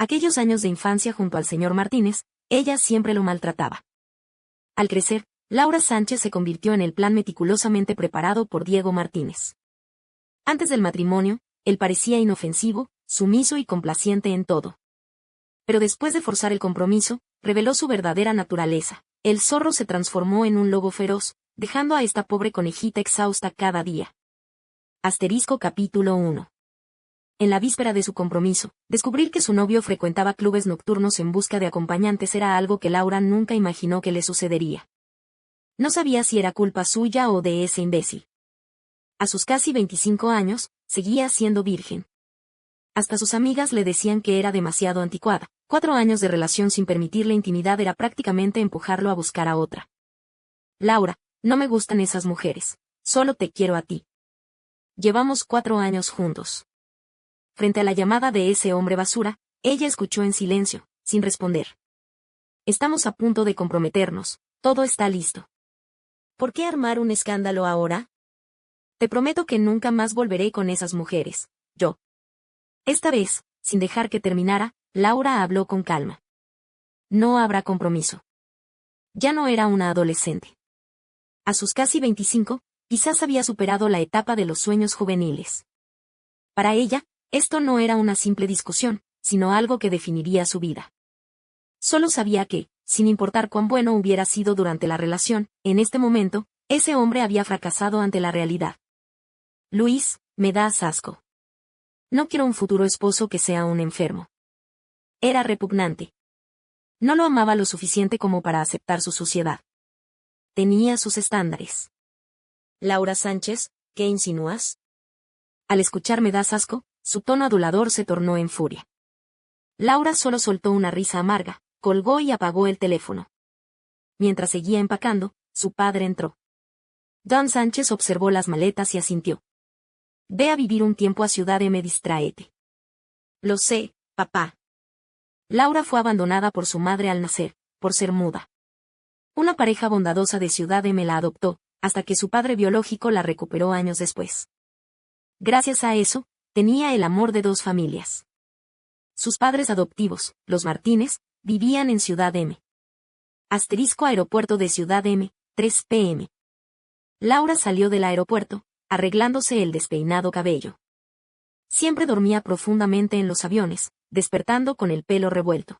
Aquellos años de infancia junto al señor Martínez, ella siempre lo maltrataba. Al crecer, Laura Sánchez se convirtió en el plan meticulosamente preparado por Diego Martínez. Antes del matrimonio, él parecía inofensivo, sumiso y complaciente en todo. Pero después de forzar el compromiso, reveló su verdadera naturaleza. El zorro se transformó en un lobo feroz, dejando a esta pobre conejita exhausta cada día. Capítulo 1. En la víspera de su compromiso, descubrir que su novio frecuentaba clubes nocturnos en busca de acompañantes era algo que Laura nunca imaginó que le sucedería. No sabía si era culpa suya o de ese imbécil. A sus casi 25 años, seguía siendo virgen. Hasta sus amigas le decían que era demasiado anticuada. 4 años de relación sin permitirle intimidad era prácticamente empujarlo a buscar a otra. Laura, no me gustan esas mujeres. Solo te quiero a ti. Llevamos 4 años juntos. Frente a la llamada de ese hombre basura, ella escuchó en silencio, sin responder. Estamos a punto de comprometernos, todo está listo. ¿Por qué armar un escándalo ahora? Te prometo que nunca más volveré con esas mujeres, yo. Esta vez, sin dejar que terminara, Laura habló con calma. No habrá compromiso. Ya no era una adolescente. A sus casi 25, quizás había superado la etapa de los sueños juveniles. Para ella, esto no era una simple discusión, sino algo que definiría su vida. Solo sabía que, sin importar cuán bueno hubiera sido durante la relación, en este momento, ese hombre había fracasado ante la realidad. Luis, me das asco. No quiero un futuro esposo que sea un enfermo. Era repugnante. No lo amaba lo suficiente como para aceptar su suciedad. Tenía sus estándares. Laura Sánchez, ¿qué insinúas? Al escuchar me das asco, su tono adulador se tornó en furia. Laura solo soltó una risa amarga, colgó y apagó el teléfono. Mientras seguía empacando, su padre entró. Don Sánchez observó las maletas y asintió. Ve a vivir un tiempo a Ciudad M. Distráete. Lo sé, papá. Laura fue abandonada por su madre al nacer, por ser muda. Una pareja bondadosa de Ciudad M la adoptó, hasta que su padre biológico la recuperó años después. Gracias a eso, tenía el amor de 2 familias. Sus padres adoptivos, los Martínez, vivían en Ciudad M. Aeropuerto de Ciudad M, 3 p.m. Laura salió del aeropuerto, arreglándose el despeinado cabello. Siempre dormía profundamente en los aviones, despertando con el pelo revuelto.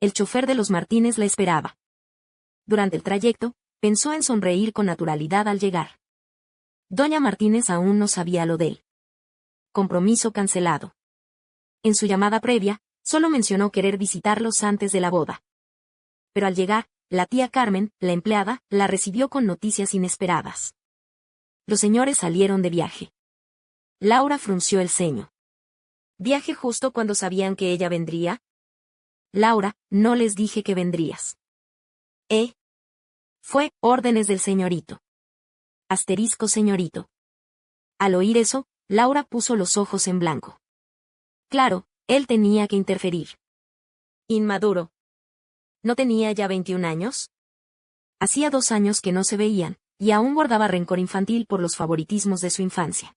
El chofer de los Martínez la esperaba. Durante el trayecto, pensó en sonreír con naturalidad al llegar. Doña Martínez aún no sabía lo de él. Compromiso cancelado. En su llamada previa, solo mencionó querer visitarlos antes de la boda. Pero al llegar, la tía Carmen, la empleada, la recibió con noticias inesperadas. Los señores salieron de viaje. Laura frunció el ceño. ¿Viaje justo cuando sabían que ella vendría? Laura, no les dije que vendrías. Fue órdenes del señorito. Señorito. Al oír eso, Laura puso los ojos en blanco. Claro, él tenía que interferir. Inmaduro. ¿No tenía ya 21 años? Hacía 2 años que no se veían, y aún guardaba rencor infantil por los favoritismos de su infancia.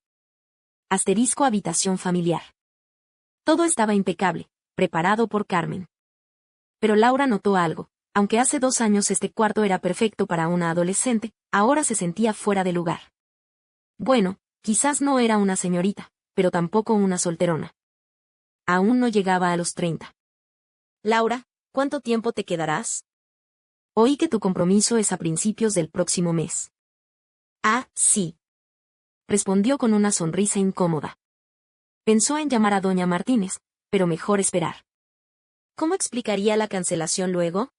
Habitación familiar. Todo estaba impecable, preparado por Carmen. Pero Laura notó algo. Aunque hace 2 años este cuarto era perfecto para una adolescente, ahora se sentía fuera de lugar. Bueno, quizás no era una señorita, pero tampoco una solterona. Aún no llegaba a los 30. Laura, ¿cuánto tiempo te quedarás? Oí que tu compromiso es a principios del próximo mes. Ah, sí. Respondió con una sonrisa incómoda. Pensó en llamar a doña Martínez, pero mejor esperar. ¿Cómo explicaría la cancelación luego?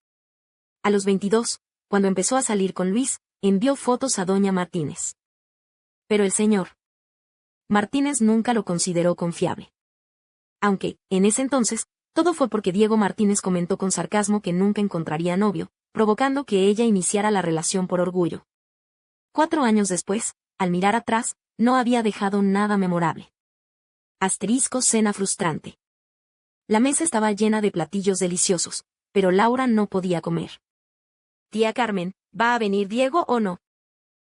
A los 22, cuando empezó a salir con Luis, envió fotos a doña Martínez. Pero el señor Martínez nunca lo consideró confiable. Aunque, en ese entonces, todo fue porque Diego Martínez comentó con sarcasmo que nunca encontraría novio, provocando que ella iniciara la relación por orgullo. 4 años después, al mirar atrás, no había dejado nada memorable. Cena frustrante. La mesa estaba llena de platillos deliciosos, pero Laura no podía comer. Tía Carmen, ¿va a venir Diego o no?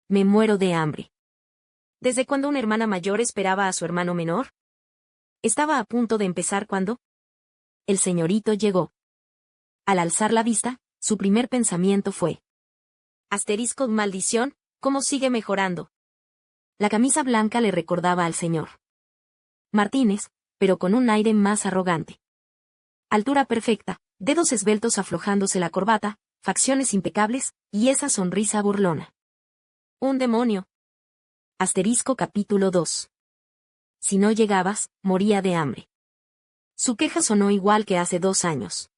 Me muero de hambre. ¿Desde cuándo una hermana mayor esperaba a su hermano menor? Estaba a punto de empezar cuando El señorito llegó. Al alzar la vista, su primer pensamiento fue: asterisco, maldición, ¿cómo sigue mejorando? La camisa blanca le recordaba al señor Martínez, pero con un aire más arrogante. Altura perfecta, dedos esbeltos aflojándose la corbata, facciones impecables, y esa sonrisa burlona. Un demonio. Asterisco capítulo 2. Si no llegabas, moría de hambre. Su queja sonó igual que hace 2 años.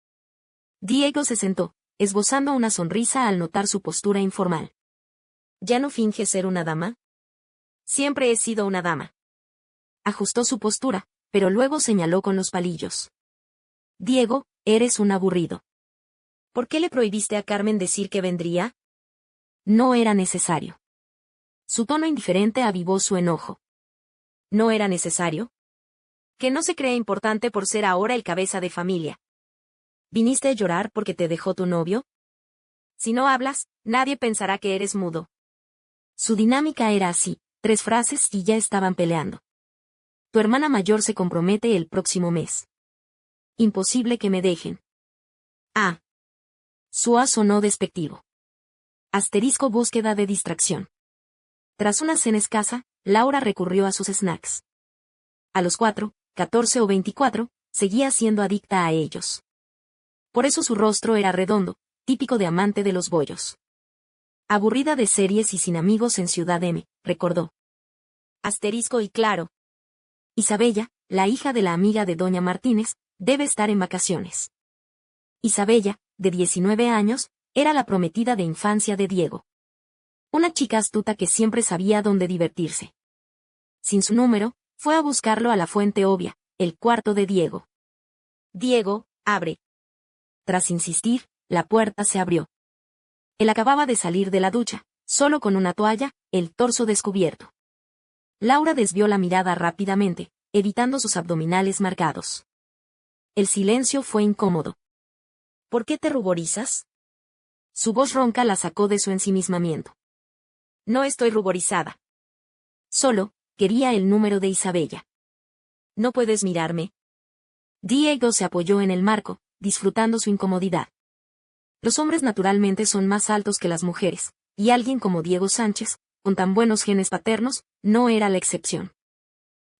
Diego se sentó, esbozando una sonrisa al notar su postura informal. ¿Ya no finge ser una dama? Siempre he sido una dama. Ajustó su postura, pero luego señaló con los palillos. Diego, eres un aburrido. ¿Por qué le prohibiste a Carmen decir que vendría? No era necesario. Su tono indiferente avivó su enojo. ¿No era necesario? Que no se cree importante por ser ahora el cabeza de familia. ¿Viniste a llorar porque te dejó tu novio? Si no hablas, nadie pensará que eres mudo. Su dinámica era así, 3 frases y ya estaban peleando. Tu hermana mayor se compromete el próximo mes. Imposible que me dejen. Ah. Sua sonó despectivo. Asterisco, búsqueda de distracción. Tras una cena escasa, Laura recurrió a sus snacks. A los 4, 14 o 24, seguía siendo adicta a ellos. Por eso su rostro era redondo, típico de amante de los bollos. Aburrida de series y sin amigos en Ciudad M, recordó. Asterisco y claro. Isabella, la hija de la amiga de doña Martínez, debe estar en vacaciones. Isabella, de 19 años, era la prometida de infancia de Diego. Una chica astuta que siempre sabía dónde divertirse. Sin su número, fue a buscarlo a la fuente obvia, el cuarto de Diego. Diego, abre. Tras insistir, la puerta se abrió. Él acababa de salir de la ducha, solo con una toalla, el torso descubierto. Laura desvió la mirada rápidamente, evitando sus abdominales marcados. El silencio fue incómodo. ¿Por qué te ruborizas? Su voz ronca la sacó de su ensimismamiento. No estoy ruborizada. Solo, quería el número de Isabella. ¿No puedes mirarme? Diego se apoyó en el marco, disfrutando su incomodidad. Los hombres naturalmente son más altos que las mujeres, y alguien como Diego Sánchez, con tan buenos genes paternos, no era la excepción.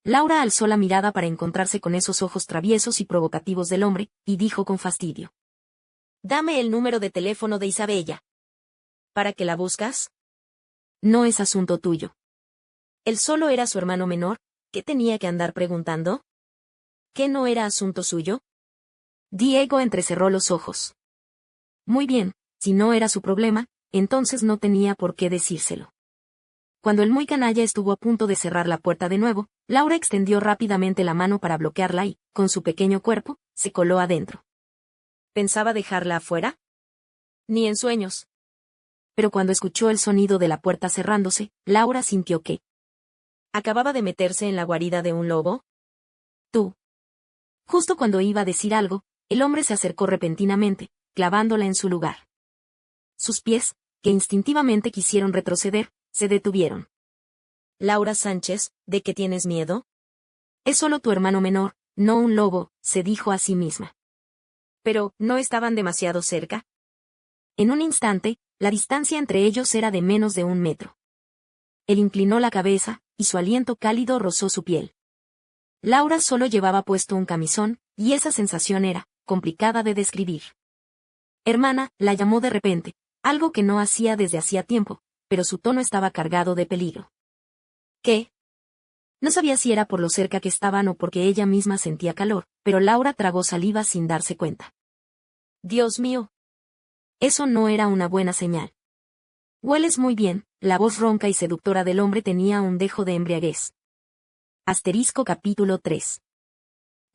Laura alzó la mirada para encontrarse con esos ojos traviesos y provocativos del hombre, y dijo con fastidio. Dame el número de teléfono de Isabella. ¿Para qué la buscas? No es asunto tuyo. Él solo era su hermano menor, ¿qué tenía que andar preguntando? ¿Qué no era asunto suyo? Diego entrecerró los ojos. Muy bien, si no era su problema, entonces no tenía por qué decírselo. Cuando el muy canalla estuvo a punto de cerrar la puerta de nuevo, Laura extendió rápidamente la mano para bloquearla y, con su pequeño cuerpo, se coló adentro. ¿Pensaba dejarla afuera? Ni en sueños. Pero cuando escuchó el sonido de la puerta cerrándose, Laura sintió que ¿acababa de meterse en la guarida de un lobo? Tú. Justo cuando iba a decir algo, el hombre se acercó repentinamente, clavándola en su lugar. Sus pies, que instintivamente quisieron retroceder, se detuvieron. Laura Sánchez, ¿de qué tienes miedo? Es solo tu hermano menor, no un lobo, se dijo a sí misma. Pero, ¿no estaban demasiado cerca? En un instante, la distancia entre ellos era de menos de 1 metro. Él inclinó la cabeza, y su aliento cálido rozó su piel. Laura solo llevaba puesto un camisón, y esa sensación era complicada de describir. Hermana, la llamó de repente, algo que no hacía desde hacía tiempo, pero su tono estaba cargado de peligro. ¿Qué? No sabía si era por lo cerca que estaban o porque ella misma sentía calor, pero Laura tragó saliva sin darse cuenta. Dios mío. Eso no era una buena señal. Hueles muy bien, la voz ronca y seductora del hombre tenía un dejo de embriaguez. Asterisco capítulo 3.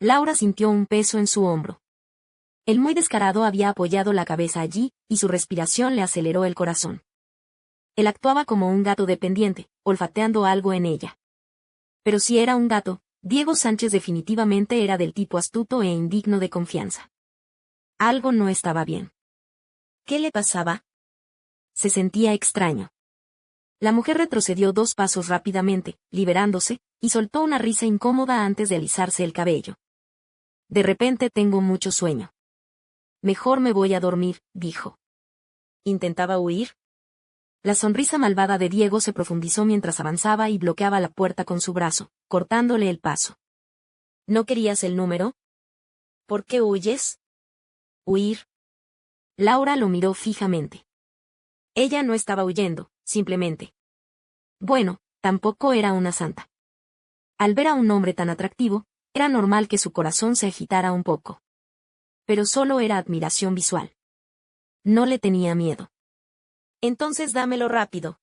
Laura sintió un peso en su hombro. El muy descarado había apoyado la cabeza allí, y su respiración le aceleró el corazón. Él actuaba como un gato dependiente, olfateando algo en ella. Pero si era un gato, Diego Sánchez definitivamente era del tipo astuto e indigno de confianza. Algo no estaba bien. ¿Qué le pasaba? Se sentía extraño. La mujer retrocedió 2 pasos rápidamente, liberándose, y soltó una risa incómoda antes de alisarse el cabello. De repente tengo mucho sueño. Mejor me voy a dormir, dijo. ¿Intentaba huir? La sonrisa malvada de Diego se profundizó mientras avanzaba y bloqueaba la puerta con su brazo, cortándole el paso. ¿No querías el número? ¿Por qué huyes? Huir. Laura lo miró fijamente. Ella no estaba huyendo, simplemente. Bueno, tampoco era una santa. Al ver a un hombre tan atractivo, era normal que su corazón se agitara un poco. Pero solo era admiración visual. No le tenía miedo. Entonces dámelo rápido.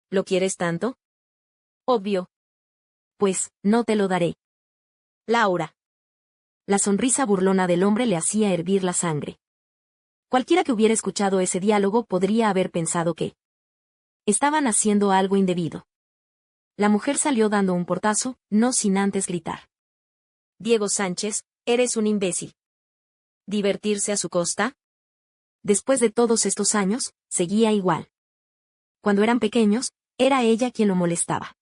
¿Lo quieres tanto? Obvio. Pues, no te lo daré. Laura. La sonrisa burlona del hombre le hacía hervir la sangre. Cualquiera que hubiera escuchado ese diálogo podría haber pensado que estaban haciendo algo indebido. La mujer salió dando un portazo, no sin antes gritar. Diego Sánchez, eres un imbécil. ¿Divertirse a su costa? Después de todos estos años, seguía igual. Cuando eran pequeños, era ella quien lo molestaba.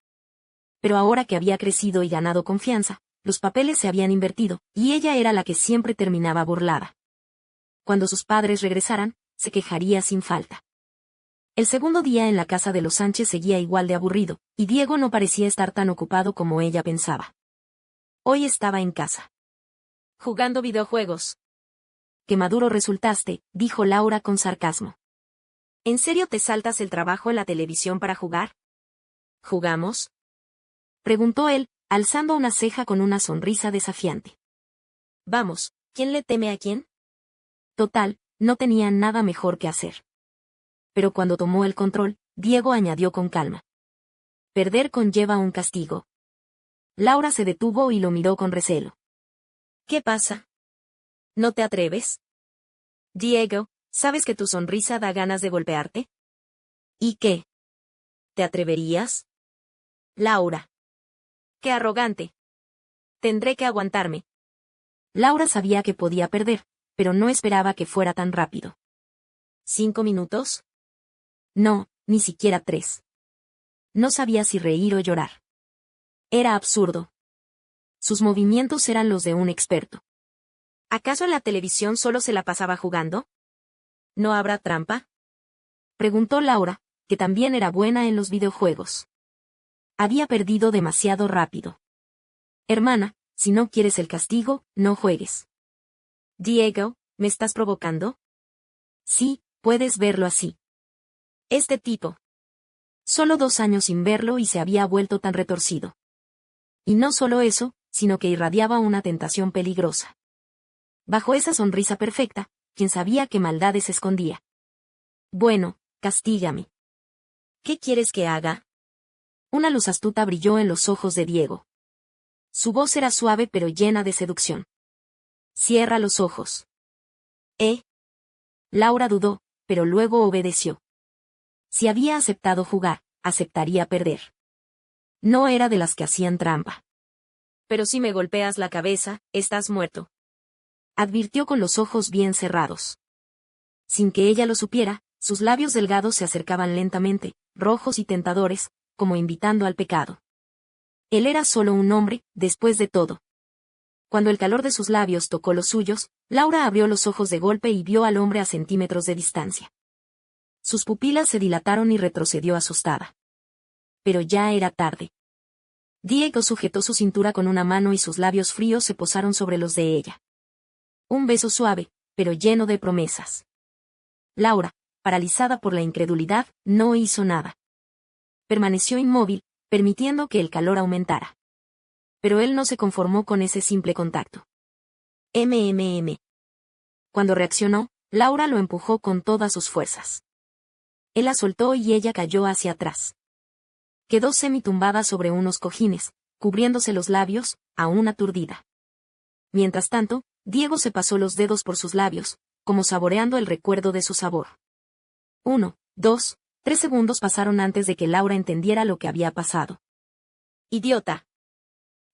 Pero ahora que había crecido y ganado confianza, los papeles se habían invertido, y ella era la que siempre terminaba burlada. Cuando sus padres regresaran, se quejaría sin falta. El segundo día en la casa de los Sánchez seguía igual de aburrido, y Diego no parecía estar tan ocupado como ella pensaba. Hoy estaba en casa. Jugando videojuegos. Qué maduro resultaste, dijo Laura con sarcasmo. ¿En serio te saltas el trabajo en la televisión para jugar? ¿Jugamos? Preguntó él, alzando una ceja con una sonrisa desafiante. Vamos, ¿quién le teme a quién? Total, no tenía nada mejor que hacer. Pero cuando tomó el control, Diego añadió con calma. Perder conlleva un castigo. Laura se detuvo y lo miró con recelo. ¿Qué pasa? ¿No te atreves? Diego, ¿sabes que tu sonrisa da ganas de golpearte? ¿Y qué? ¿Te atreverías? Laura. ¡Qué arrogante! Tendré que aguantarme. Laura sabía que podía perder, pero no esperaba que fuera tan rápido. ¿5 minutos? No, ni siquiera 3. No sabía si reír o llorar. Era absurdo. Sus movimientos eran los de un experto. ¿Acaso en la televisión solo se la pasaba jugando? ¿No habrá trampa? Preguntó Laura, que también era buena en los videojuegos. Había perdido demasiado rápido. Hermana, si no quieres el castigo, no juegues. Diego, ¿me estás provocando? Sí, puedes verlo así. Este tipo. Solo 2 años sin verlo y se había vuelto tan retorcido. Y no solo eso, sino que irradiaba una tentación peligrosa. Bajo esa sonrisa perfecta, quien sabía qué maldades escondía. Bueno, castígame. ¿Qué quieres que haga? Una luz astuta brilló en los ojos de Diego. Su voz era suave pero llena de seducción. Cierra los ojos. ¿Eh? Laura dudó, pero luego obedeció. Si había aceptado jugar, aceptaría perder. No era de las que hacían trampa. Pero si me golpeas la cabeza, estás muerto. Advirtió con los ojos bien cerrados. Sin que ella lo supiera, sus labios delgados se acercaban lentamente, rojos y tentadores, como invitando al pecado. Él era solo un hombre, después de todo. Cuando el calor de sus labios tocó los suyos, Laura abrió los ojos de golpe y vio al hombre a centímetros de distancia. Sus pupilas se dilataron y retrocedió asustada. Pero ya era tarde. Diego sujetó su cintura con una mano y sus labios fríos se posaron sobre los de ella. Un beso suave, pero lleno de promesas. Laura, paralizada por la incredulidad, no hizo nada. Permaneció inmóvil, permitiendo que el calor aumentara. Pero él no se conformó con ese simple contacto. Cuando reaccionó, Laura lo empujó con todas sus fuerzas. Él la soltó y ella cayó hacia atrás. Quedó semitumbada sobre unos cojines, cubriéndose los labios, aún aturdida. Mientras tanto, Diego se pasó los dedos por sus labios, como saboreando el recuerdo de su sabor. 1, 2, 3 segundos pasaron antes de que Laura entendiera lo que había pasado. ¡Idiota!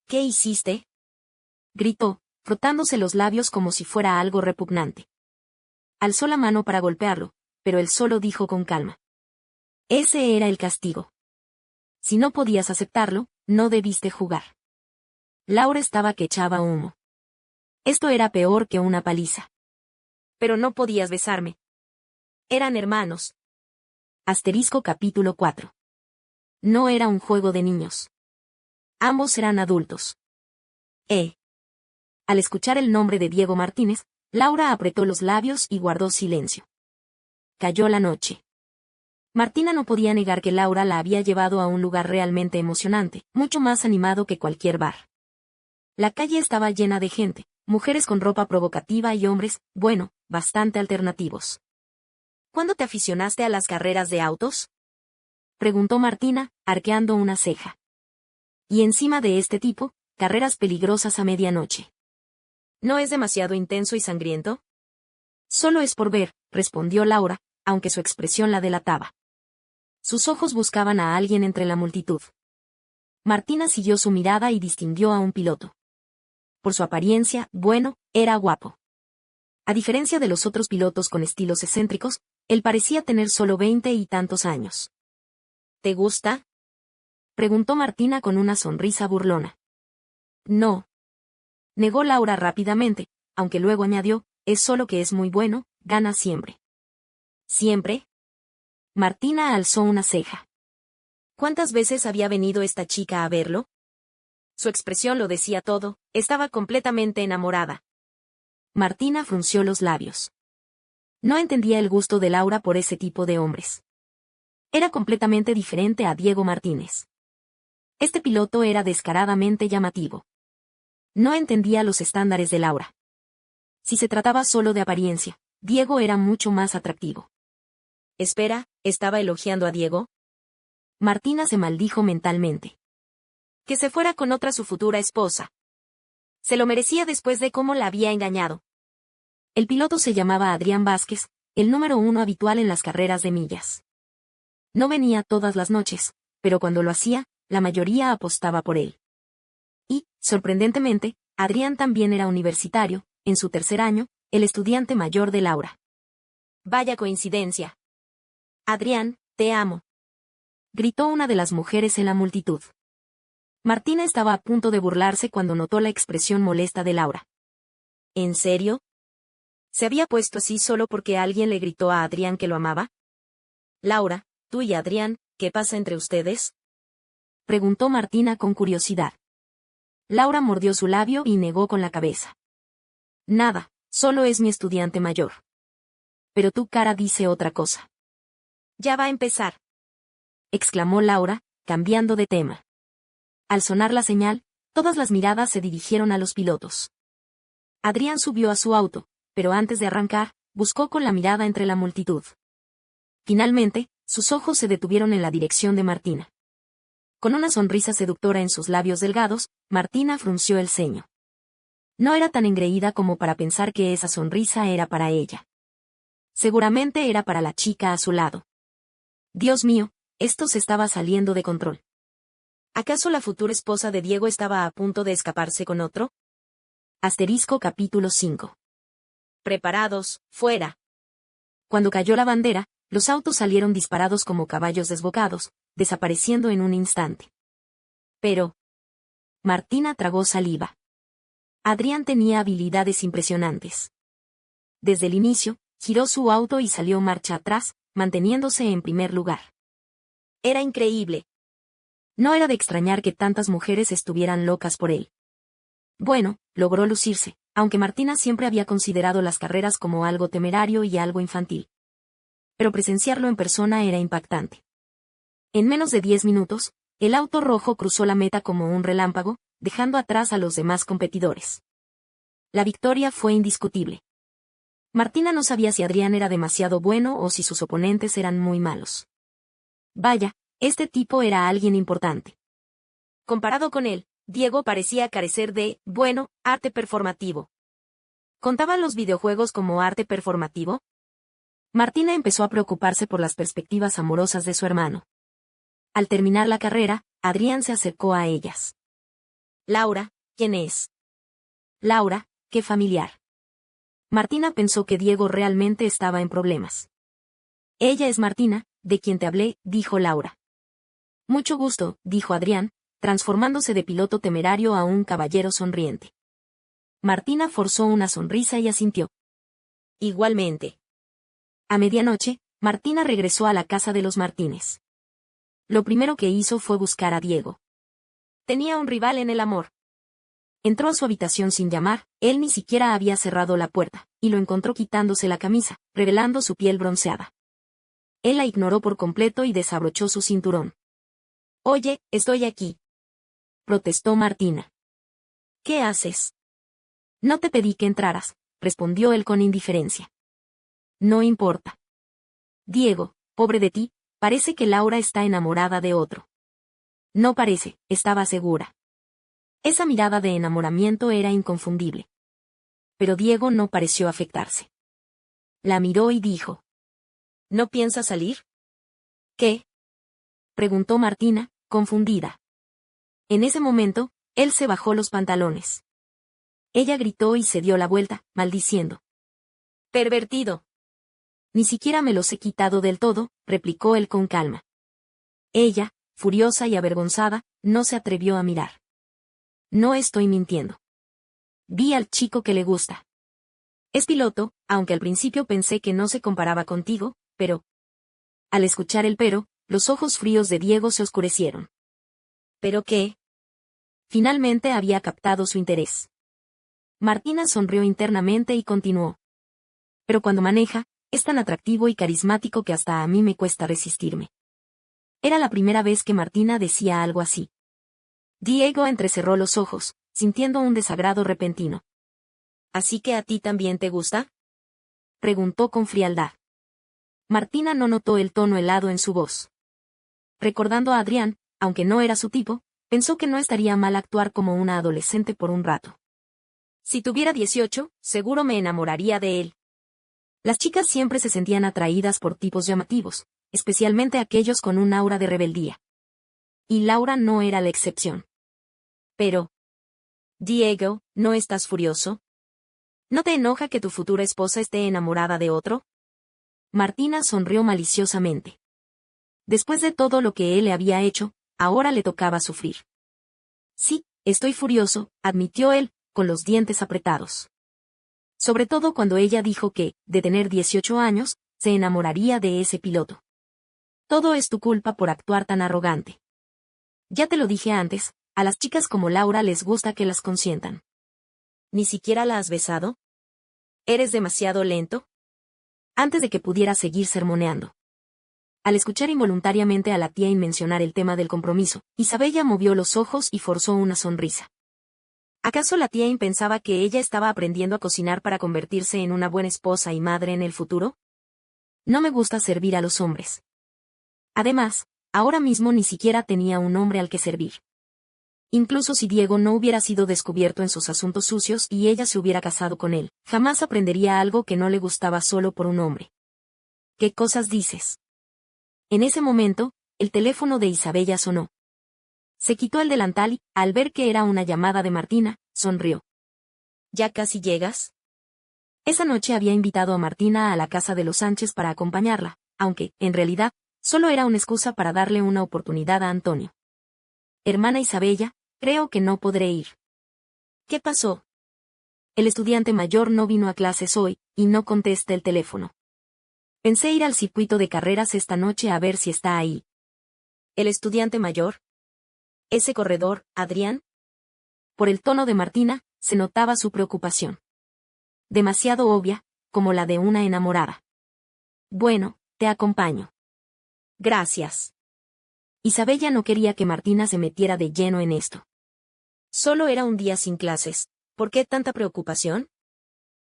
¿Qué hiciste? Gritó, frotándose los labios como si fuera algo repugnante. Alzó la mano para golpearlo, pero él solo dijo con calma. Ese era el castigo. Si no podías aceptarlo, no debiste jugar. Laura estaba que echaba humo. Esto era peor que una paliza. Pero no podías besarme. Eran hermanos. Asterisco capítulo 4. No era un juego de niños. Ambos eran adultos. Al escuchar el nombre de Diego Martínez, Laura apretó los labios y guardó silencio. Cayó la noche. Martina no podía negar que Laura la había llevado a un lugar realmente emocionante, mucho más animado que cualquier bar. La calle estaba llena de gente, mujeres con ropa provocativa y hombres, bueno, bastante alternativos. ¿Cuándo te aficionaste a las carreras de autos?, preguntó Martina, arqueando una ceja. Y encima de este tipo, carreras peligrosas a medianoche. ¿No es demasiado intenso y sangriento? Solo es por ver, respondió Laura, aunque su expresión la delataba. Sus ojos buscaban a alguien entre la multitud. Martina siguió su mirada y distinguió a un piloto. Por su apariencia, bueno, era guapo. A diferencia de los otros pilotos con estilos excéntricos, él parecía tener solo 20 y tantos años. ¿Te gusta?, preguntó Martina con una sonrisa burlona. No, negó Laura rápidamente, aunque luego añadió, es solo que es muy bueno, gana siempre. ¿Siempre? Martina alzó una ceja. ¿Cuántas veces había venido esta chica a verlo? Su expresión lo decía todo, estaba completamente enamorada. Martina frunció los labios. No entendía el gusto de Laura por ese tipo de hombres. Era completamente diferente a Diego Martínez. Este piloto era descaradamente llamativo. No entendía los estándares de Laura. Si se trataba solo de apariencia, Diego era mucho más atractivo. Espera, ¿estaba elogiando a Diego? Martina se maldijo mentalmente. Que se fuera con otra su futura esposa. Se lo merecía después de cómo la había engañado. El piloto se llamaba Adrián Vázquez, el número 1 habitual en las carreras de millas. No venía todas las noches, pero cuando lo hacía, la mayoría apostaba por él. Y, sorprendentemente, Adrián también era universitario, en su tercer año, el estudiante mayor de Laura. Vaya coincidencia. Adrián, te amo, gritó una de las mujeres en la multitud. Martina estaba a punto de burlarse cuando notó la expresión molesta de Laura. ¿En serio? ¿Se había puesto así solo porque alguien le gritó a Adrián que lo amaba? Laura, tú y Adrián, ¿qué pasa entre ustedes?, preguntó Martina con curiosidad. Laura mordió su labio y negó con la cabeza. Nada, solo es mi estudiante mayor. Pero tu cara dice otra cosa. Ya va a empezar, exclamó Laura, cambiando de tema. Al sonar la señal, todas las miradas se dirigieron a los pilotos. Adrián subió a su auto, pero antes de arrancar, buscó con la mirada entre la multitud. Finalmente, sus ojos se detuvieron en la dirección de Martina. Con una sonrisa seductora en sus labios delgados, Martina frunció el ceño. No era tan engreída como para pensar que esa sonrisa era para ella. Seguramente era para la chica a su lado. Dios mío, esto se estaba saliendo de control. ¿Acaso la futura esposa de Diego estaba a punto de escaparse con otro? Asterisco capítulo 5. Preparados, fuera. Cuando cayó la bandera, los autos salieron disparados como caballos desbocados, desapareciendo en un instante. Pero Martina tragó saliva. Adrián tenía habilidades impresionantes. Desde el inicio, giró su auto y salió marcha atrás, manteniéndose en primer lugar. Era increíble. No era de extrañar que tantas mujeres estuvieran locas por él. Bueno, logró lucirse, aunque Martina siempre había considerado las carreras como algo temerario y algo infantil. Pero presenciarlo en persona era impactante. En menos de 10 minutos, el auto rojo cruzó la meta como un relámpago, dejando atrás a los demás competidores. La victoria fue indiscutible. Martina no sabía si Adrián era demasiado bueno o si sus oponentes eran muy malos. Vaya, este tipo era alguien importante. Comparado con él, Diego parecía carecer de, bueno, arte performativo. ¿Contaban los videojuegos como arte performativo? Martina empezó a preocuparse por las perspectivas amorosas de su hermano. Al terminar la carrera, Adrián se acercó a ellas. Laura, ¿quién es? Laura, qué familiar. Martina pensó que Diego realmente estaba en problemas. Ella es Martina, de quien te hablé, dijo Laura. Mucho gusto, dijo Adrián, transformándose de piloto temerario a un caballero sonriente. Martina forzó una sonrisa y asintió. Igualmente. A medianoche, Martina regresó a la casa de los Martínez. Lo primero que hizo fue buscar a Diego. Tenía un rival en el amor. Entró a su habitación sin llamar, él ni siquiera había cerrado la puerta, y lo encontró quitándose la camisa, revelando su piel bronceada. Él la ignoró por completo y desabrochó su cinturón. «Oye, estoy aquí», protestó Martina. «¿Qué haces?» «No te pedí que entraras», respondió él con indiferencia. «No importa. Diego, pobre de ti, parece que Laura está enamorada de otro». «No parece», estaba segura. Esa mirada de enamoramiento era inconfundible. Pero Diego no pareció afectarse. La miró y dijo. «¿No piensas salir?» «¿Qué?», preguntó Martina, confundida. En ese momento, él se bajó los pantalones. Ella gritó y se dio la vuelta, maldiciendo. «¡Pervertido!». «Ni siquiera me los he quitado del todo», replicó él con calma. Ella, furiosa y avergonzada, no se atrevió a mirar. «No estoy mintiendo. Vi al chico que le gusta. Es piloto, aunque al principio pensé que no se comparaba contigo, pero...». Al escuchar el pero, los ojos fríos de Diego se oscurecieron. ¿Pero qué? Finalmente había captado su interés. Martina sonrió internamente y continuó. «Pero cuando maneja, es tan atractivo y carismático que hasta a mí me cuesta resistirme». Era la primera vez que Martina decía algo así. Diego entrecerró los ojos, sintiendo un desagrado repentino. «¿Así que a ti también te gusta?», preguntó con frialdad. Martina no notó el tono helado en su voz. Recordando a Adrián, aunque no era su tipo, pensó que no estaría mal actuar como una adolescente por un rato. «Si tuviera 18, seguro me enamoraría de él». Las chicas siempre se sentían atraídas por tipos llamativos, especialmente aquellos con un aura de rebeldía. Y Laura no era la excepción. «Pero... Diego, ¿no estás furioso? ¿No te enoja que tu futura esposa esté enamorada de otro?». Martina sonrió maliciosamente. Después de todo lo que él le había hecho, ahora le tocaba sufrir. «Sí, estoy furioso», admitió él, con los dientes apretados. Sobre todo cuando ella dijo que, de tener 18 años, se enamoraría de ese piloto. «Todo es tu culpa por actuar tan arrogante. Ya te lo dije antes, a las chicas como Laura les gusta que las consientan». «¿Ni siquiera la has besado? ¿Eres demasiado lento?». Antes de que pudiera seguir sermoneando. Al escuchar involuntariamente a la tía mencionar el tema del compromiso, Isabella movió los ojos y forzó una sonrisa. ¿Acaso la tía pensaba que ella estaba aprendiendo a cocinar para convertirse en una buena esposa y madre en el futuro? «No me gusta servir a los hombres. Además, ahora mismo ni siquiera tenía un hombre al que servir. Incluso si Diego no hubiera sido descubierto en sus asuntos sucios y ella se hubiera casado con él, jamás aprendería algo que no le gustaba solo por un hombre». «¿Qué cosas dices?». En ese momento, el teléfono de Isabella sonó. Se quitó el delantal y, al ver que era una llamada de Martina, sonrió. «¿Ya casi llegas?». Esa noche había invitado a Martina a la casa de los Sánchez para acompañarla, aunque, en realidad, solo era una excusa para darle una oportunidad a Antonio. «Hermana Isabella, creo que no podré ir». «¿Qué pasó?». «El estudiante mayor no vino a clases hoy, y no contesta el teléfono. Pensé ir al circuito de carreras esta noche a ver si está ahí». «¿El estudiante mayor? ¿Ese corredor, Adrián?». Por el tono de Martina, se notaba su preocupación. Demasiado obvia, como la de una enamorada. «Bueno, te acompaño». «Gracias». Isabella no quería que Martina se metiera de lleno en esto. Solo era un día sin clases. ¿Por qué tanta preocupación?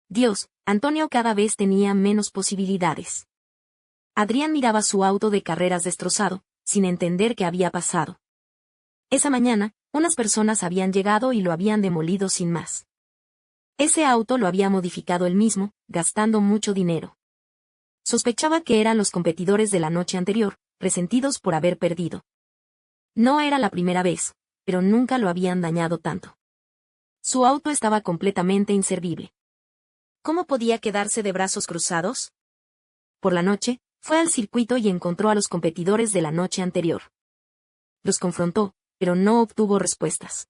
Dios, Antonio cada vez tenía menos posibilidades. Adrián miraba su auto de carreras destrozado, sin entender qué había pasado. Esa mañana, unas personas habían llegado y lo habían demolido sin más. Ese auto lo había modificado él mismo, gastando mucho dinero. Sospechaba que eran los competidores de la noche anterior, resentidos por haber perdido. No era la primera vez, pero nunca lo habían dañado tanto. Su auto estaba completamente inservible. ¿Cómo podía quedarse de brazos cruzados? Por la noche, fue al circuito y encontró a los competidores de la noche anterior. Los confrontó, pero no obtuvo respuestas.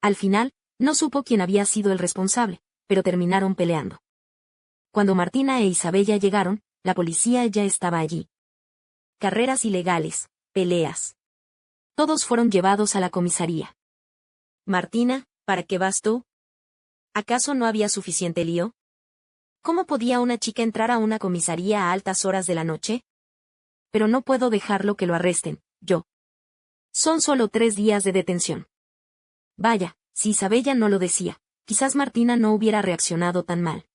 Al final, No supo quién había sido el responsable, pero terminaron peleando. Cuando Martina e Isabella llegaron, la policía ya estaba allí. Carreras ilegales, peleas. Todos fueron llevados a la comisaría. Martina, ¿para qué vas tú? ¿Acaso no había suficiente lío? ¿Cómo podía una chica entrar a una comisaría a altas horas de la noche? Pero no puedo dejarlo que lo arresten, yo. Son solo 3 días de detención. Vaya, si Isabella no lo decía, quizás Martina no hubiera reaccionado tan mal.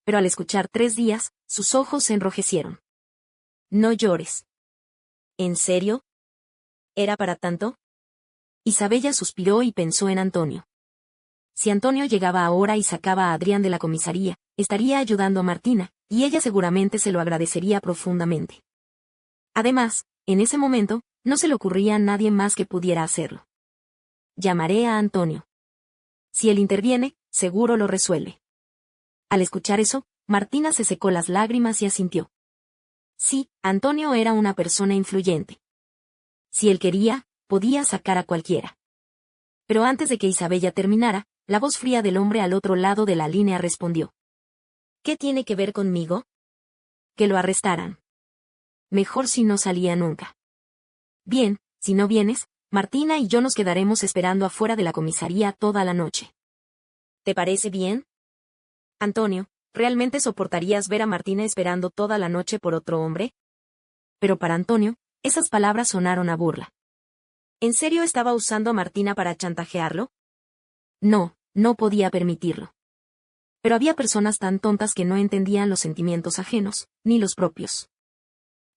Pero al escuchar 3 días, sus ojos se enrojecieron. No llores. ¿En serio? ¿Era para tanto? Isabella suspiró y pensó en Antonio. Si Antonio llegaba ahora y sacaba a Adrián de la comisaría, estaría ayudando a Martina, y ella seguramente se lo agradecería profundamente. Además, en ese momento, no se le ocurría a nadie más que pudiera hacerlo. Llamaré a Antonio. Si él interviene, seguro lo resuelve. Al escuchar eso, Martina se secó las lágrimas y asintió. Sí, Antonio era una persona influyente. Si él quería, podía sacar a cualquiera. Pero antes de que Isabella terminara, la voz fría del hombre al otro lado de la línea respondió. ¿Qué tiene que ver conmigo? Que lo arrestaran. Mejor si no salía nunca. Bien, si no vienes, Martina y yo nos quedaremos esperando afuera de la comisaría toda la noche. ¿Te parece bien? Antonio, ¿realmente soportarías ver a Martina esperando toda la noche por otro hombre? Pero para Antonio, esas palabras sonaron a burla. ¿En serio estaba usando a Martina para chantajearlo? No, no podía permitirlo. Pero había personas tan tontas que no entendían los sentimientos ajenos, ni los propios.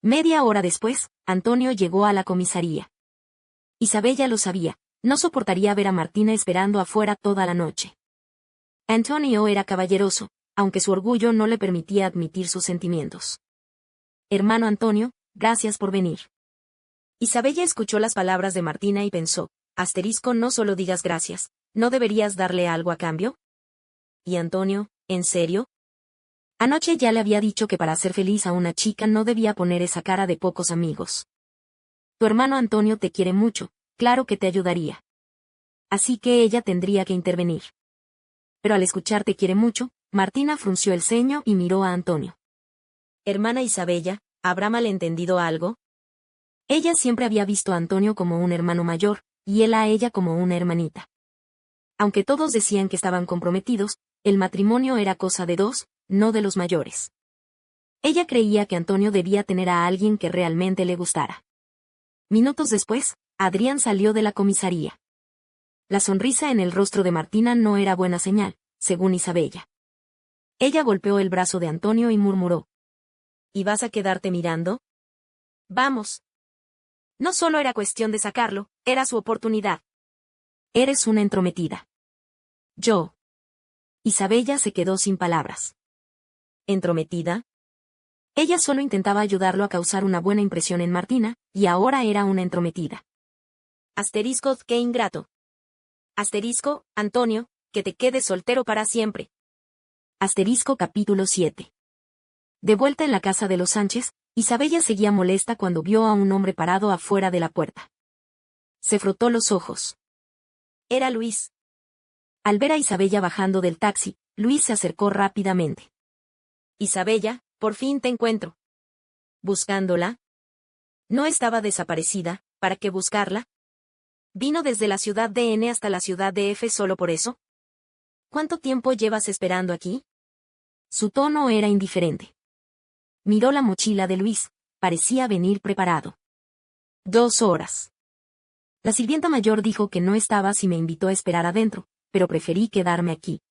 Media hora después, Antonio llegó a la comisaría. Isabella lo sabía, no soportaría ver a Martina esperando afuera toda la noche. Antonio era caballeroso, aunque su orgullo no le permitía admitir sus sentimientos. Hermano Antonio, gracias por venir. Isabella escuchó las palabras de Martina y pensó, no solo digas gracias, ¿no deberías darle algo a cambio? ¿Y Antonio, en serio? Anoche ya le había dicho que para hacer feliz a una chica no debía poner esa cara de pocos amigos. Tu hermano Antonio te quiere mucho, claro que te ayudaría. Así que ella tendría que intervenir. Pero al escuchar te quiere mucho, Martina frunció el ceño y miró a Antonio. Hermana Isabella, ¿habrá malentendido algo? Ella siempre había visto a Antonio como un hermano mayor, y él a ella como una hermanita. Aunque todos decían que estaban comprometidos, el matrimonio era cosa de dos, no de los mayores. Ella creía que Antonio debía tener a alguien que realmente le gustara. Minutos después, Adrián salió de la comisaría. La sonrisa en el rostro de Martina no era buena señal, según Isabella. Ella golpeó el brazo de Antonio y murmuró. ¿Y vas a quedarte mirando? Vamos. No solo era cuestión de sacarlo, era su oportunidad. Eres una entrometida. Yo. Isabella se quedó sin palabras. ¿Entrometida? Ella solo intentaba ayudarlo a causar una buena impresión en Martina, y ahora era una entrometida. Asterisco, qué ingrato. Asterisco, Antonio, que te quedes soltero para siempre. Asterisco capítulo 7. De vuelta en la casa de los Sánchez, Isabella seguía molesta cuando vio a un hombre parado afuera de la puerta. Se frotó los ojos. Era Luis. Al ver a Isabella bajando del taxi, Luis se acercó rápidamente. Isabella, por fin te encuentro. ¿Buscándola? ¿No estaba desaparecida? ¿Para qué buscarla? ¿Vino desde la ciudad de N hasta la ciudad de F solo por eso? ¿Cuánto tiempo llevas esperando aquí? Su tono era indiferente. Miró la mochila de Luis, parecía venir preparado. 2 horas. La sirvienta mayor dijo que no estaba si me invitó a esperar adentro, pero preferí quedarme aquí.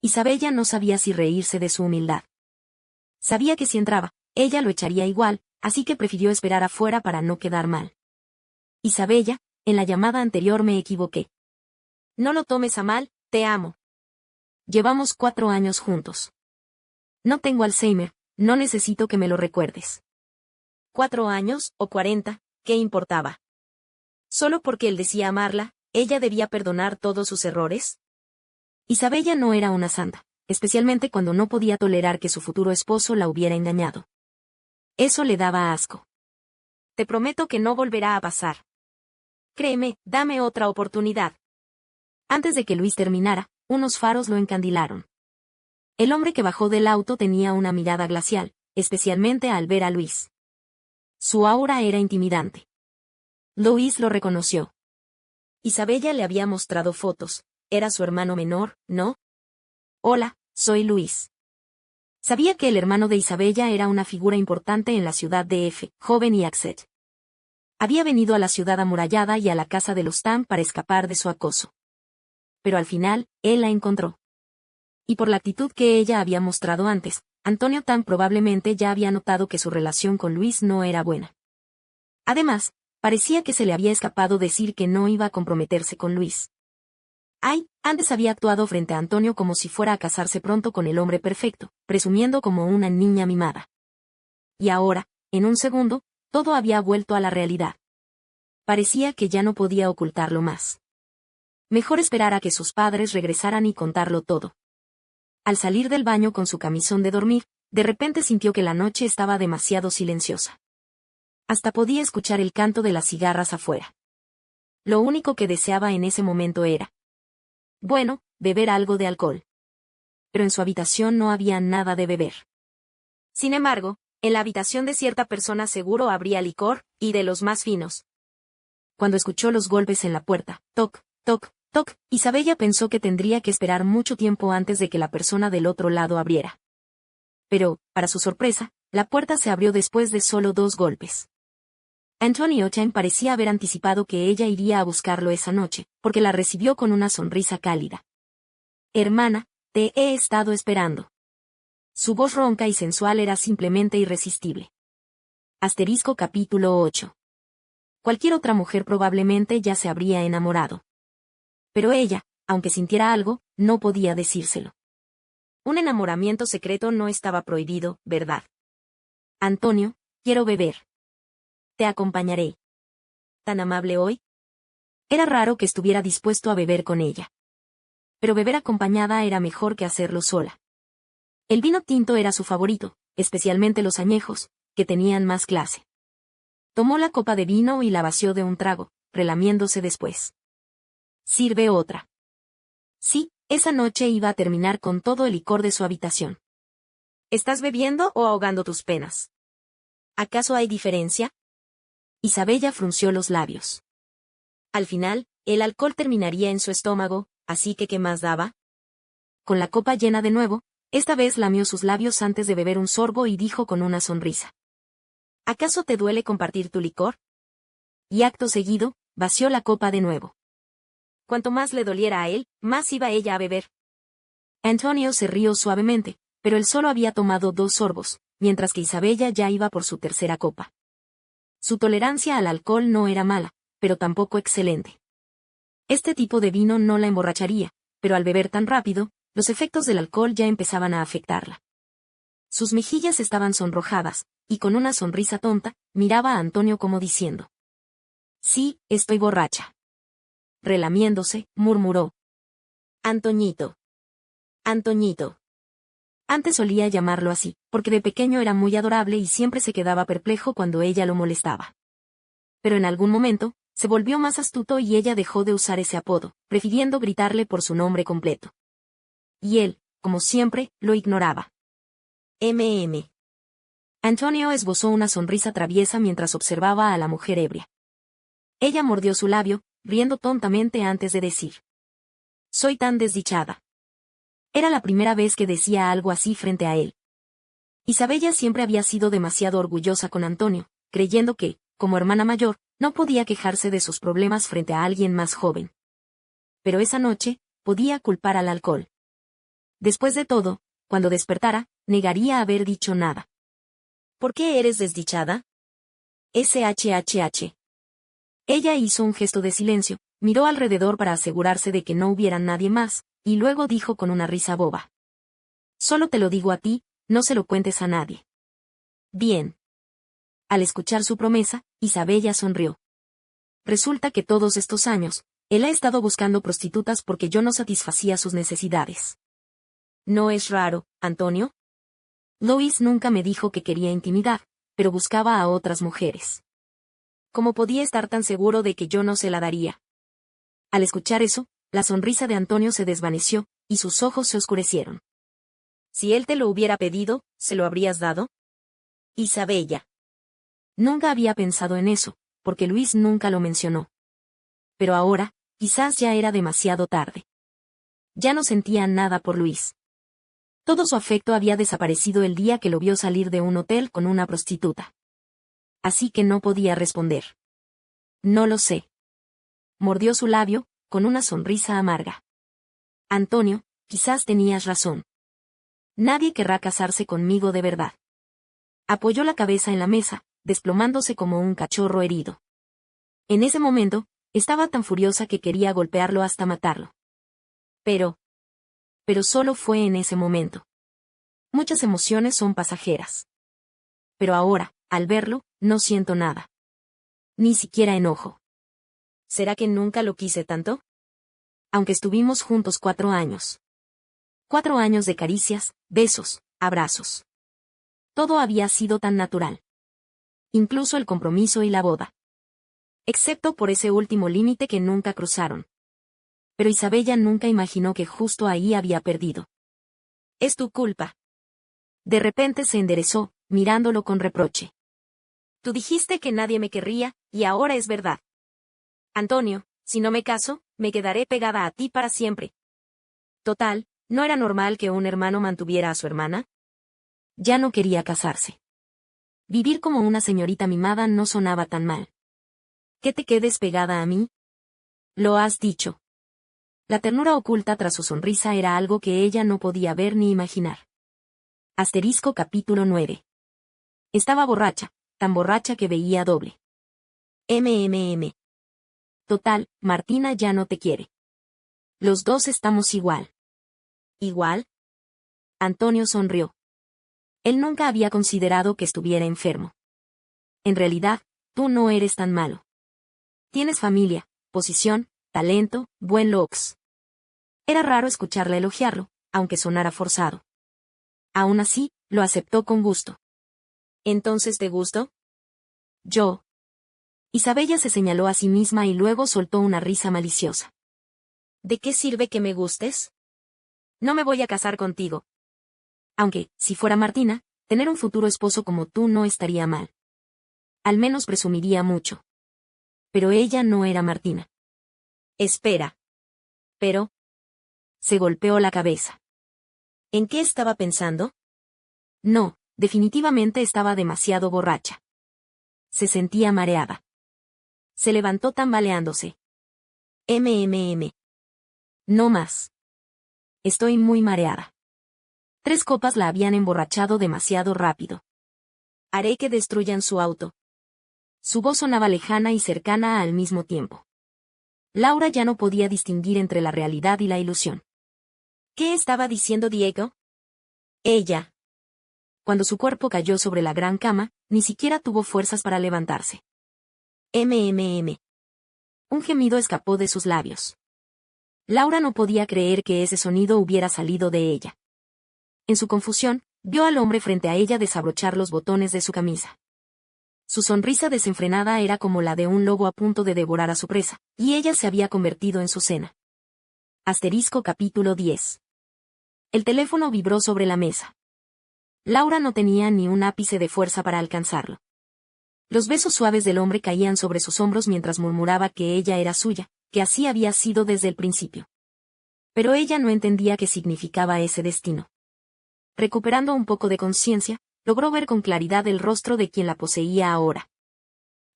Isabella no sabía si reírse de su humildad. Sabía que si entraba, ella lo echaría igual, así que prefirió esperar afuera para no quedar mal. Isabella, en la llamada anterior me equivoqué. No lo tomes a mal, te amo. Llevamos 4 años juntos. No tengo Alzheimer, no necesito que me lo recuerdes. 4 años, o 40, ¿qué importaba? ¿Solo porque él decía amarla, ella debía perdonar todos sus errores? Isabella no era una santa, especialmente cuando no podía tolerar que su futuro esposo la hubiera engañado. Eso le daba asco. Te prometo que no volverá a pasar. Créeme, dame otra oportunidad. Antes de que Luis terminara, unos faros lo encandilaron. El hombre que bajó del auto tenía una mirada glacial, especialmente al ver a Luis. Su aura era intimidante. Luis lo reconoció. Isabella le había mostrado fotos. Era su hermano menor, ¿no? Hola, soy Luis. Sabía que el hermano de Isabella era una figura importante en la ciudad de F, joven y Axet. Había venido a la ciudad amurallada y a la casa de los Tam para escapar de su acoso. Pero al final, él la encontró. Y por la actitud que ella había mostrado antes, Antonio Tam probablemente ya había notado que su relación con Luis no era buena. Además, parecía que se le había escapado decir que no iba a comprometerse con Luis. Antes había actuado frente a Antonio como si fuera a casarse pronto con el hombre perfecto, presumiendo como una niña mimada. Y ahora, en un segundo, todo había vuelto a la realidad. Parecía que ya no podía ocultarlo más. Mejor esperar a que sus padres regresaran y contarlo todo. Al salir del baño con su camisón de dormir, de repente sintió que la noche estaba demasiado silenciosa. Hasta podía escuchar el canto de las cigarras afuera. Lo único que deseaba en ese momento era, beber algo de alcohol. Pero en su habitación no había nada de beber. Sin embargo, en la habitación de cierta persona seguro habría licor, y de los más finos. Cuando escuchó los golpes en la puerta, toc, toc, toc, Isabella pensó que tendría que esperar mucho tiempo antes de que la persona del otro lado abriera. Pero, para su sorpresa, la puerta se abrió después de solo 2 golpes. Antonio Tam parecía haber anticipado que ella iría a buscarlo esa noche, porque la recibió con una sonrisa cálida. Hermana, te he estado esperando. Su voz ronca y sensual era simplemente irresistible. Capítulo 8. Cualquier otra mujer probablemente ya se habría enamorado. Pero ella, aunque sintiera algo, no podía decírselo. Un enamoramiento secreto no estaba prohibido, ¿verdad? Antonio, quiero beber. Te acompañaré. ¿Tan amable hoy? Era raro que estuviera dispuesto a beber con ella. Pero beber acompañada era mejor que hacerlo sola. El vino tinto era su favorito, especialmente los añejos, que tenían más clase. Tomó la copa de vino y la vació de un trago, relamiéndose después. Sirve otra. Sí, esa noche iba a terminar con todo el licor de su habitación. ¿Estás bebiendo o ahogando tus penas? ¿Acaso hay diferencia? Isabella frunció los labios. Al final, el alcohol terminaría en su estómago, así que ¿qué más daba? Con la copa llena de nuevo, esta vez lamió sus labios antes de beber un sorbo y dijo con una sonrisa. ¿Acaso te duele compartir tu licor? Y acto seguido, vació la copa de nuevo. Cuanto más le doliera a él, más iba ella a beber. Antonio se rió suavemente, pero él solo había tomado 2 sorbos, mientras que Isabella ya iba por su tercera copa. Su tolerancia al alcohol no era mala, pero tampoco excelente. Este tipo de vino no la emborracharía, pero al beber tan rápido, los efectos del alcohol ya empezaban a afectarla. Sus mejillas estaban sonrojadas, y con una sonrisa tonta, miraba a Antonio como diciendo. Sí, estoy borracha. Relamiéndose, murmuró. Antoñito. Antoñito. Antes solía llamarlo así, porque de pequeño era muy adorable y siempre se quedaba perplejo cuando ella lo molestaba. Pero en algún momento, se volvió más astuto y ella dejó de usar ese apodo, prefiriendo gritarle por su nombre completo. Y él, como siempre, lo ignoraba. M.M. Antonio esbozó una sonrisa traviesa mientras observaba a la mujer ebria. Ella mordió su labio, riendo tontamente antes de decir. Soy tan desdichada. Era la primera vez que decía algo así frente a él. Isabella siempre había sido demasiado orgullosa con Antonio, creyendo que, como hermana mayor, no podía quejarse de sus problemas frente a alguien más joven. Pero esa noche, podía culpar al alcohol. Después de todo, cuando despertara, negaría haber dicho nada. ¿Por qué eres desdichada? SHHH. Ella hizo un gesto de silencio, miró alrededor para asegurarse de que no hubiera nadie más, y luego dijo con una risa boba. Solo te lo digo a ti, no se lo cuentes a nadie. Bien. Al escuchar su promesa, Isabella sonrió. Resulta que todos estos años, él ha estado buscando prostitutas porque yo no satisfacía sus necesidades. ¿No es raro, Antonio? Lois nunca me dijo que quería intimidad, pero buscaba a otras mujeres. ¿Cómo podía estar tan seguro de que yo no se la daría? Al escuchar eso, La sonrisa de Antonio se desvaneció, y sus ojos se oscurecieron. Si él te lo hubiera pedido, ¿se lo habrías dado? Isabella. Nunca había pensado en eso, porque Luis nunca lo mencionó. Pero ahora, quizás ya era demasiado tarde. Ya no sentía nada por Luis. Todo su afecto había desaparecido el día que lo vio salir de un hotel con una prostituta. Así que no podía responder. No lo sé. Mordió su labio, con una sonrisa amarga. Antonio, quizás tenías razón. Nadie querrá casarse conmigo de verdad. Apoyó la cabeza en la mesa, desplomándose como un cachorro herido. En ese momento, estaba tan furiosa que quería golpearlo hasta matarlo. Pero solo fue en ese momento. Muchas emociones son pasajeras. Pero ahora, al verlo, no siento nada. Ni siquiera enojo. ¿Será que nunca lo quise tanto? Aunque estuvimos juntos 4 años. 4 años de caricias, besos, abrazos. Todo había sido tan natural. Incluso el compromiso y la boda. Excepto por ese último límite que nunca cruzaron. Pero Isabella nunca imaginó que justo ahí había perdido. Es tu culpa. De repente se enderezó, mirándolo con reproche. Tú dijiste que nadie me querría, y ahora es verdad. Antonio, si no me caso, me quedaré pegada a ti para siempre. Total, ¿no era normal que un hermano mantuviera a su hermana? Ya no quería casarse. Vivir como una señorita mimada no sonaba tan mal. ¿Que te quedes pegada a mí? Lo has dicho. La ternura oculta tras su sonrisa era algo que ella no podía ver ni imaginar. Asterisco capítulo 9. Estaba borracha, tan borracha que veía doble. MMM. Total, Martina ya no te quiere. Los dos estamos igual. ¿Igual? Antonio sonrió. Él nunca había considerado que estuviera enfermo. En realidad, tú no eres tan malo. Tienes familia, posición, talento, buen looks. Era raro escucharla elogiarlo, aunque sonara forzado. Aún así, lo aceptó con gusto. ¿Entonces te gustó? Yo. Isabella se señaló a sí misma y luego soltó una risa maliciosa. ¿De qué sirve que me gustes? No me voy a casar contigo. Aunque, si fuera Martina, tener un futuro esposo como tú no estaría mal. Al menos presumiría mucho. Pero ella no era Martina. Espera. Pero. Se golpeó la cabeza. ¿En qué estaba pensando? No, definitivamente estaba demasiado borracha. Se sentía mareada. Se levantó tambaleándose. MMM. No más. Estoy muy mareada. 3 copas la habían emborrachado demasiado rápido. Haré que destruyan su auto. Su voz sonaba lejana y cercana al mismo tiempo. Laura ya no podía distinguir entre la realidad y la ilusión. ¿Qué estaba diciendo Diego? Ella. Cuando su cuerpo cayó sobre la gran cama, ni siquiera tuvo fuerzas para levantarse. MMM. Un gemido escapó de sus labios. Laura no podía creer que ese sonido hubiera salido de ella. En su confusión, vio al hombre frente a ella desabrochar los botones de su camisa. Su sonrisa desenfrenada era como la de un lobo a punto de devorar a su presa, y ella se había convertido en su cena. Asterisco capítulo 10. El teléfono vibró sobre la mesa. Laura no tenía ni un ápice de fuerza para alcanzarlo. Los besos suaves del hombre caían sobre sus hombros mientras murmuraba que ella era suya, que así había sido desde el principio. Pero ella no entendía qué significaba ese destino. Recuperando un poco de conciencia, logró ver con claridad el rostro de quien la poseía ahora.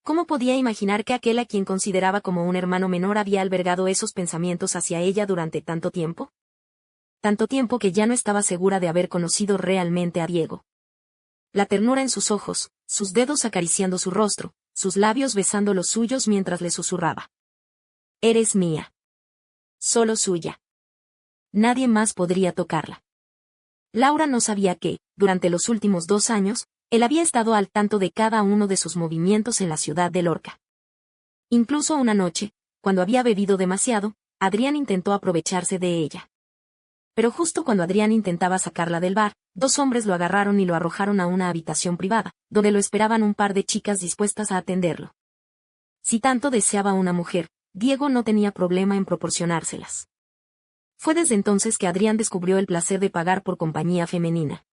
¿Cómo podía imaginar que aquel a quien consideraba como un hermano menor había albergado esos pensamientos hacia ella durante tanto tiempo? Tanto tiempo que ya no estaba segura de haber conocido realmente a Diego. La ternura en sus ojos, sus dedos acariciando su rostro, sus labios besando los suyos mientras le susurraba. Eres mía. Solo suya. Nadie más podría tocarla. Laura no sabía que, durante los últimos 2 años, él había estado al tanto de cada uno de sus movimientos en la ciudad de Lorca. Incluso una noche, cuando había bebido demasiado, Adrián intentó aprovecharse de ella. Pero justo cuando Adrián intentaba sacarla del bar, 2 hombres lo agarraron y lo arrojaron a una habitación privada, donde lo esperaban un par de chicas dispuestas a atenderlo. Si tanto deseaba una mujer, Diego no tenía problema en proporcionárselas. Fue desde entonces que Adrián descubrió el placer de pagar por compañía femenina.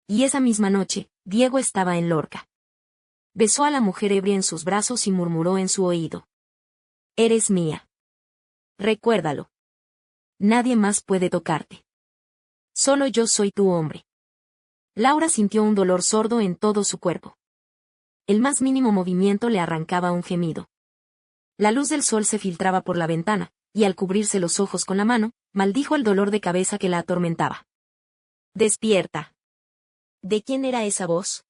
Y esa misma noche, Diego estaba en Lorca. Besó a la mujer ebria en sus brazos y murmuró en su oído: «Eres mía. Recuérdalo. Nadie más puede tocarte. Solo yo soy tu hombre». Laura sintió un dolor sordo en todo su cuerpo. El más mínimo movimiento le arrancaba un gemido. La luz del sol se filtraba por la ventana, y al cubrirse los ojos con la mano, maldijo el dolor de cabeza que la atormentaba. «Despierta». ¿De quién era esa voz?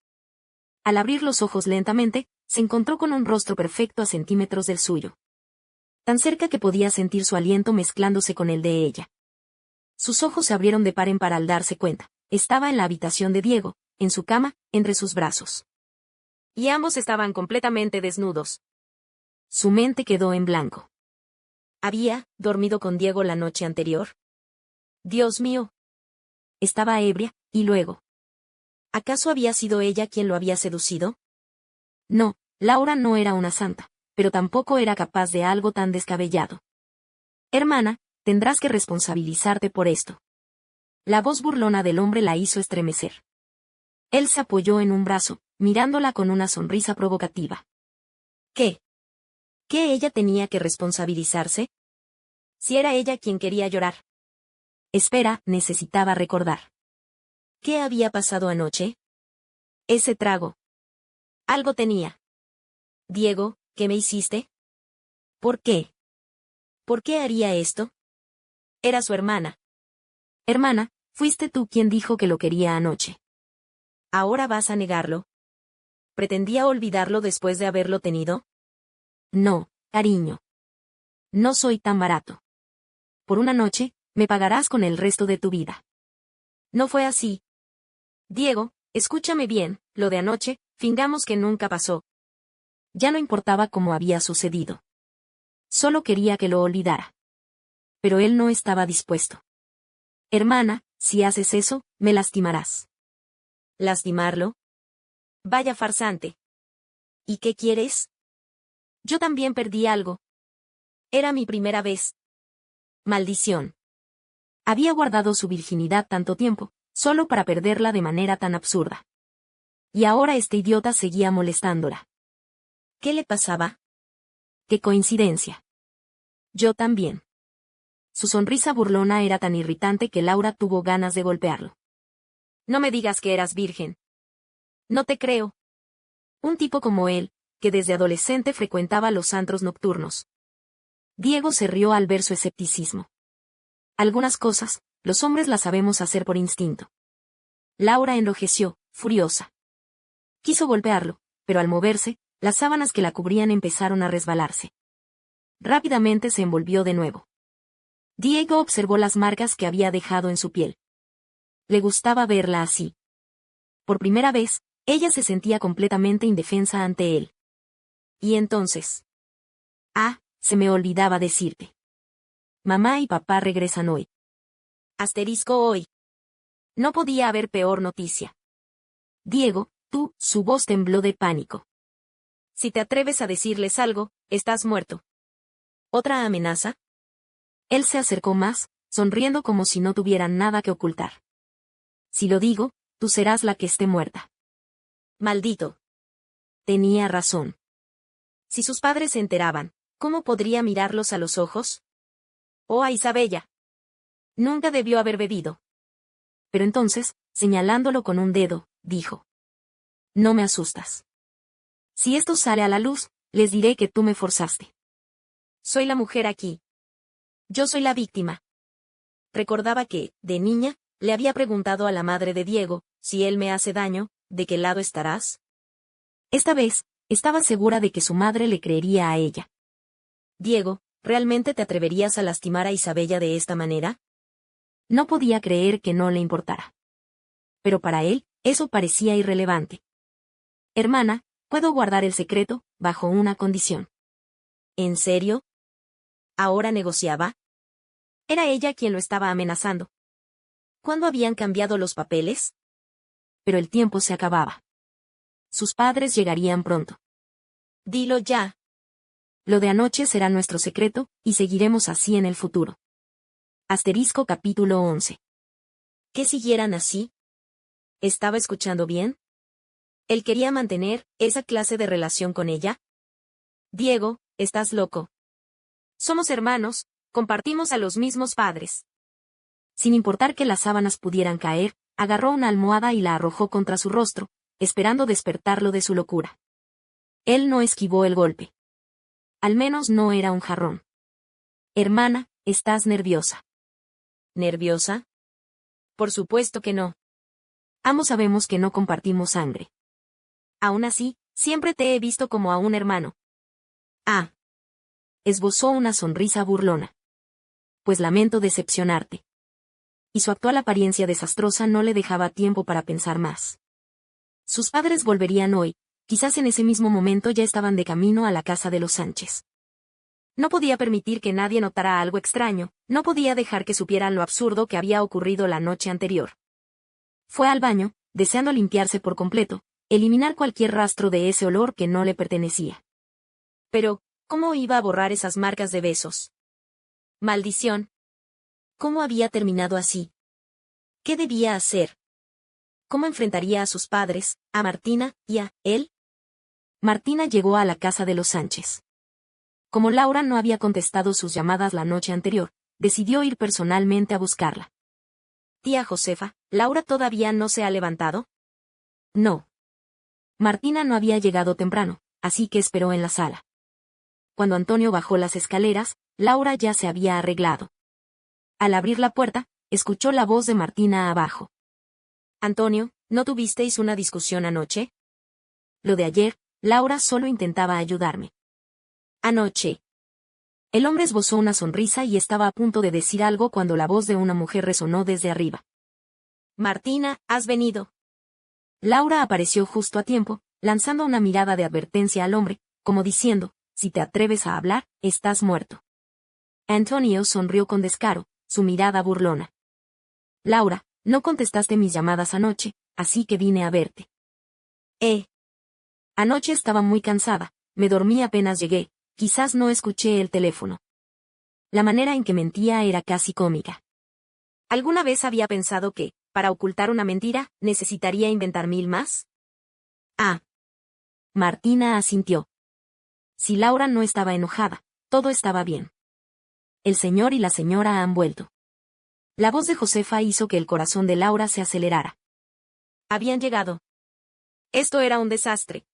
Al abrir los ojos lentamente, se encontró con un rostro perfecto a centímetros del suyo. Tan cerca que podía sentir su aliento mezclándose con el de ella. Sus ojos se abrieron de par en par al darse cuenta. Estaba en la habitación de Diego, en su cama, entre sus brazos. Y ambos estaban completamente desnudos. Su mente quedó en blanco. ¿Había dormido con Diego la noche anterior? Dios mío. Estaba ebria, y luego. ¿Acaso había sido ella quien lo había seducido? No, Laura no era una santa, pero tampoco era capaz de algo tan descabellado. Hermana, tendrás que responsabilizarte por esto. La voz burlona del hombre la hizo estremecer. Él se apoyó en un brazo, mirándola con una sonrisa provocativa. ¿Qué? ¿Qué ella tenía que responsabilizarse? Si era ella quien quería llorar. Espera, necesitaba recordar. ¿Qué había pasado anoche? Ese trago. Algo tenía. Diego, ¿qué me hiciste? ¿Por qué? ¿Por qué haría esto? Era su hermana. Hermana, fuiste tú quien dijo que lo quería anoche. ¿Ahora vas a negarlo? ¿Pretendía olvidarlo después de haberlo tenido? No, cariño. No soy tan barato. Por una noche, me pagarás con el resto de tu vida. No fue así. Diego, escúchame bien, lo de anoche, fingamos que nunca pasó. Ya no importaba cómo había sucedido. Solo quería que lo olvidara. Pero él no estaba dispuesto. Hermana, si haces eso, me lastimarás. ¿Lastimarlo? Vaya farsante. ¿Y qué quieres? Yo también perdí algo. Era mi primera vez. Maldición. Había guardado su virginidad tanto tiempo, solo para perderla de manera tan absurda. Y ahora este idiota seguía molestándola. ¿Qué le pasaba? ¡Qué coincidencia! Yo también. Su sonrisa burlona era tan irritante que Laura tuvo ganas de golpearlo. No me digas que eras virgen. No te creo. Un tipo como él, que desde adolescente frecuentaba los antros nocturnos. Diego se rió al ver su escepticismo. Algunas cosas, los hombres las sabemos hacer por instinto. Laura enrojeció, furiosa. Quiso golpearlo, pero al moverse, las sábanas que la cubrían empezaron a resbalarse. Rápidamente se envolvió de nuevo. Diego observó las marcas que había dejado en su piel. Le gustaba verla así. Por primera vez, ella se sentía completamente indefensa ante él. Y entonces. Ah, se me olvidaba decirte. Mamá y papá regresan hoy. Asterisco hoy. No podía haber peor noticia. Diego, tú, su voz tembló de pánico. Si te atreves a decirles algo, estás muerto. ¿Otra amenaza? Él se acercó más, sonriendo como si no tuviera nada que ocultar. Si lo digo, tú serás la que esté muerta. Maldito. Tenía razón. Si sus padres se enteraban, ¿cómo podría mirarlos a los ojos? Oh, a Isabella. Nunca debió haber bebido. Pero entonces, señalándolo con un dedo, dijo. No me asustas. Si esto sale a la luz, les diré que tú me forzaste. Soy la mujer aquí. Yo soy la víctima. Recordaba que, de niña, le había preguntado a la madre de Diego, si él me hace daño, ¿de qué lado estarás? Esta vez, estaba segura de que su madre le creería a ella. Diego, ¿realmente te atreverías a lastimar a Isabella de esta manera? No podía creer que no le importara. Pero para él, eso parecía irrelevante. Hermana, puedo guardar el secreto, bajo una condición. ¿En serio? ¿Ahora negociaba? Era ella quien lo estaba amenazando. ¿Cuándo habían cambiado los papeles? Pero el tiempo se acababa. Sus padres llegarían pronto. Dilo ya. lo de anoche será nuestro secreto, y seguiremos así en el futuro. Capítulo 11. ¿Qué siguieran así? ¿Estaba escuchando bien? ¿Él quería mantener esa clase de relación con ella? Diego, estás loco. Somos hermanos, compartimos a los mismos padres. Sin importar que las sábanas pudieran caer, agarró una almohada y la arrojó contra su rostro, esperando despertarlo de su locura. Él no esquivó el golpe. Al menos no era un jarrón. Hermana, ¿estás nerviosa? ¿Nerviosa? Por supuesto que no. Ambos sabemos que no compartimos sangre. Aún así, siempre te he visto como a un hermano. Ah. Esbozó una sonrisa burlona. Pues lamento decepcionarte. Y su actual apariencia desastrosa no le dejaba tiempo para pensar más. Sus padres volverían hoy, quizás en ese mismo momento ya estaban de camino a la casa de los Sánchez. No podía permitir que nadie notara algo extraño, no podía dejar que supieran lo absurdo que había ocurrido la noche anterior. Fue al baño, deseando limpiarse por completo, eliminar cualquier rastro de ese olor que no le pertenecía. Pero, ¿cómo iba a borrar esas marcas de besos? ¡Maldición! ¿Cómo había terminado así? ¿Qué debía hacer? ¿Cómo enfrentaría a sus padres, a Martina y a él? Martina llegó a la casa de los Sánchez. Como Laura no había contestado sus llamadas la noche anterior, decidió ir personalmente a buscarla. Tía Josefa, ¿Laura todavía no se ha levantado? No. Martina no había llegado temprano, así que esperó en la sala. Cuando Antonio bajó las escaleras, Laura ya se había arreglado. Al abrir la puerta, escuchó la voz de Martina abajo. Antonio, ¿no tuvisteis una discusión anoche? Lo de ayer, Laura solo intentaba ayudarme. Anoche. El hombre esbozó una sonrisa y estaba a punto de decir algo cuando la voz de una mujer resonó desde arriba. Martina, ¿has venido? Laura apareció justo a tiempo, lanzando una mirada de advertencia al hombre, como diciendo, si te atreves a hablar, estás muerto. Antonio sonrió con descaro, su mirada burlona. Laura, no contestaste mis llamadas anoche, así que vine a verte. Anoche estaba muy cansada, me dormí apenas llegué, quizás no escuché el teléfono. La manera en que mentía era casi cómica. ¿Alguna vez había pensado que, para ocultar una mentira, necesitaría inventar 1000 más? Ah. Martina asintió. Si Laura no estaba enojada, todo estaba bien. El señor y la señora han vuelto. La voz de Josefa hizo que el corazón de Laura se acelerara. Habían llegado. Esto era un desastre.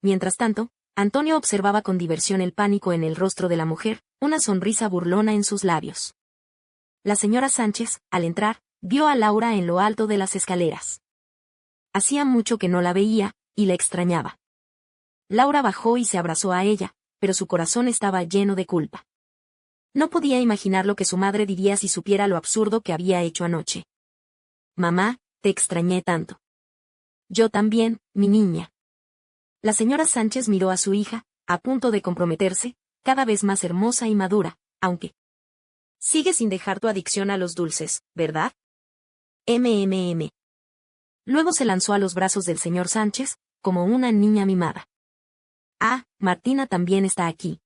Mientras tanto, Antonio observaba con diversión el pánico en el rostro de la mujer, una sonrisa burlona en sus labios. La señora Sánchez, al entrar, vio a Laura en lo alto de las escaleras. Hacía mucho que no la veía, y la extrañaba. Laura bajó y se abrazó a ella, pero su corazón estaba lleno de culpa. No podía imaginar lo que su madre diría si supiera lo absurdo que había hecho anoche. Mamá, te extrañé tanto. Yo también, mi niña. La señora Sánchez miró a su hija, a punto de comprometerse, cada vez más hermosa y madura, aunque... Sigue sin dejar tu adicción a los dulces, ¿verdad? Luego se lanzó a los brazos del señor Sánchez, como una niña mimada. Ah, Martina también está aquí.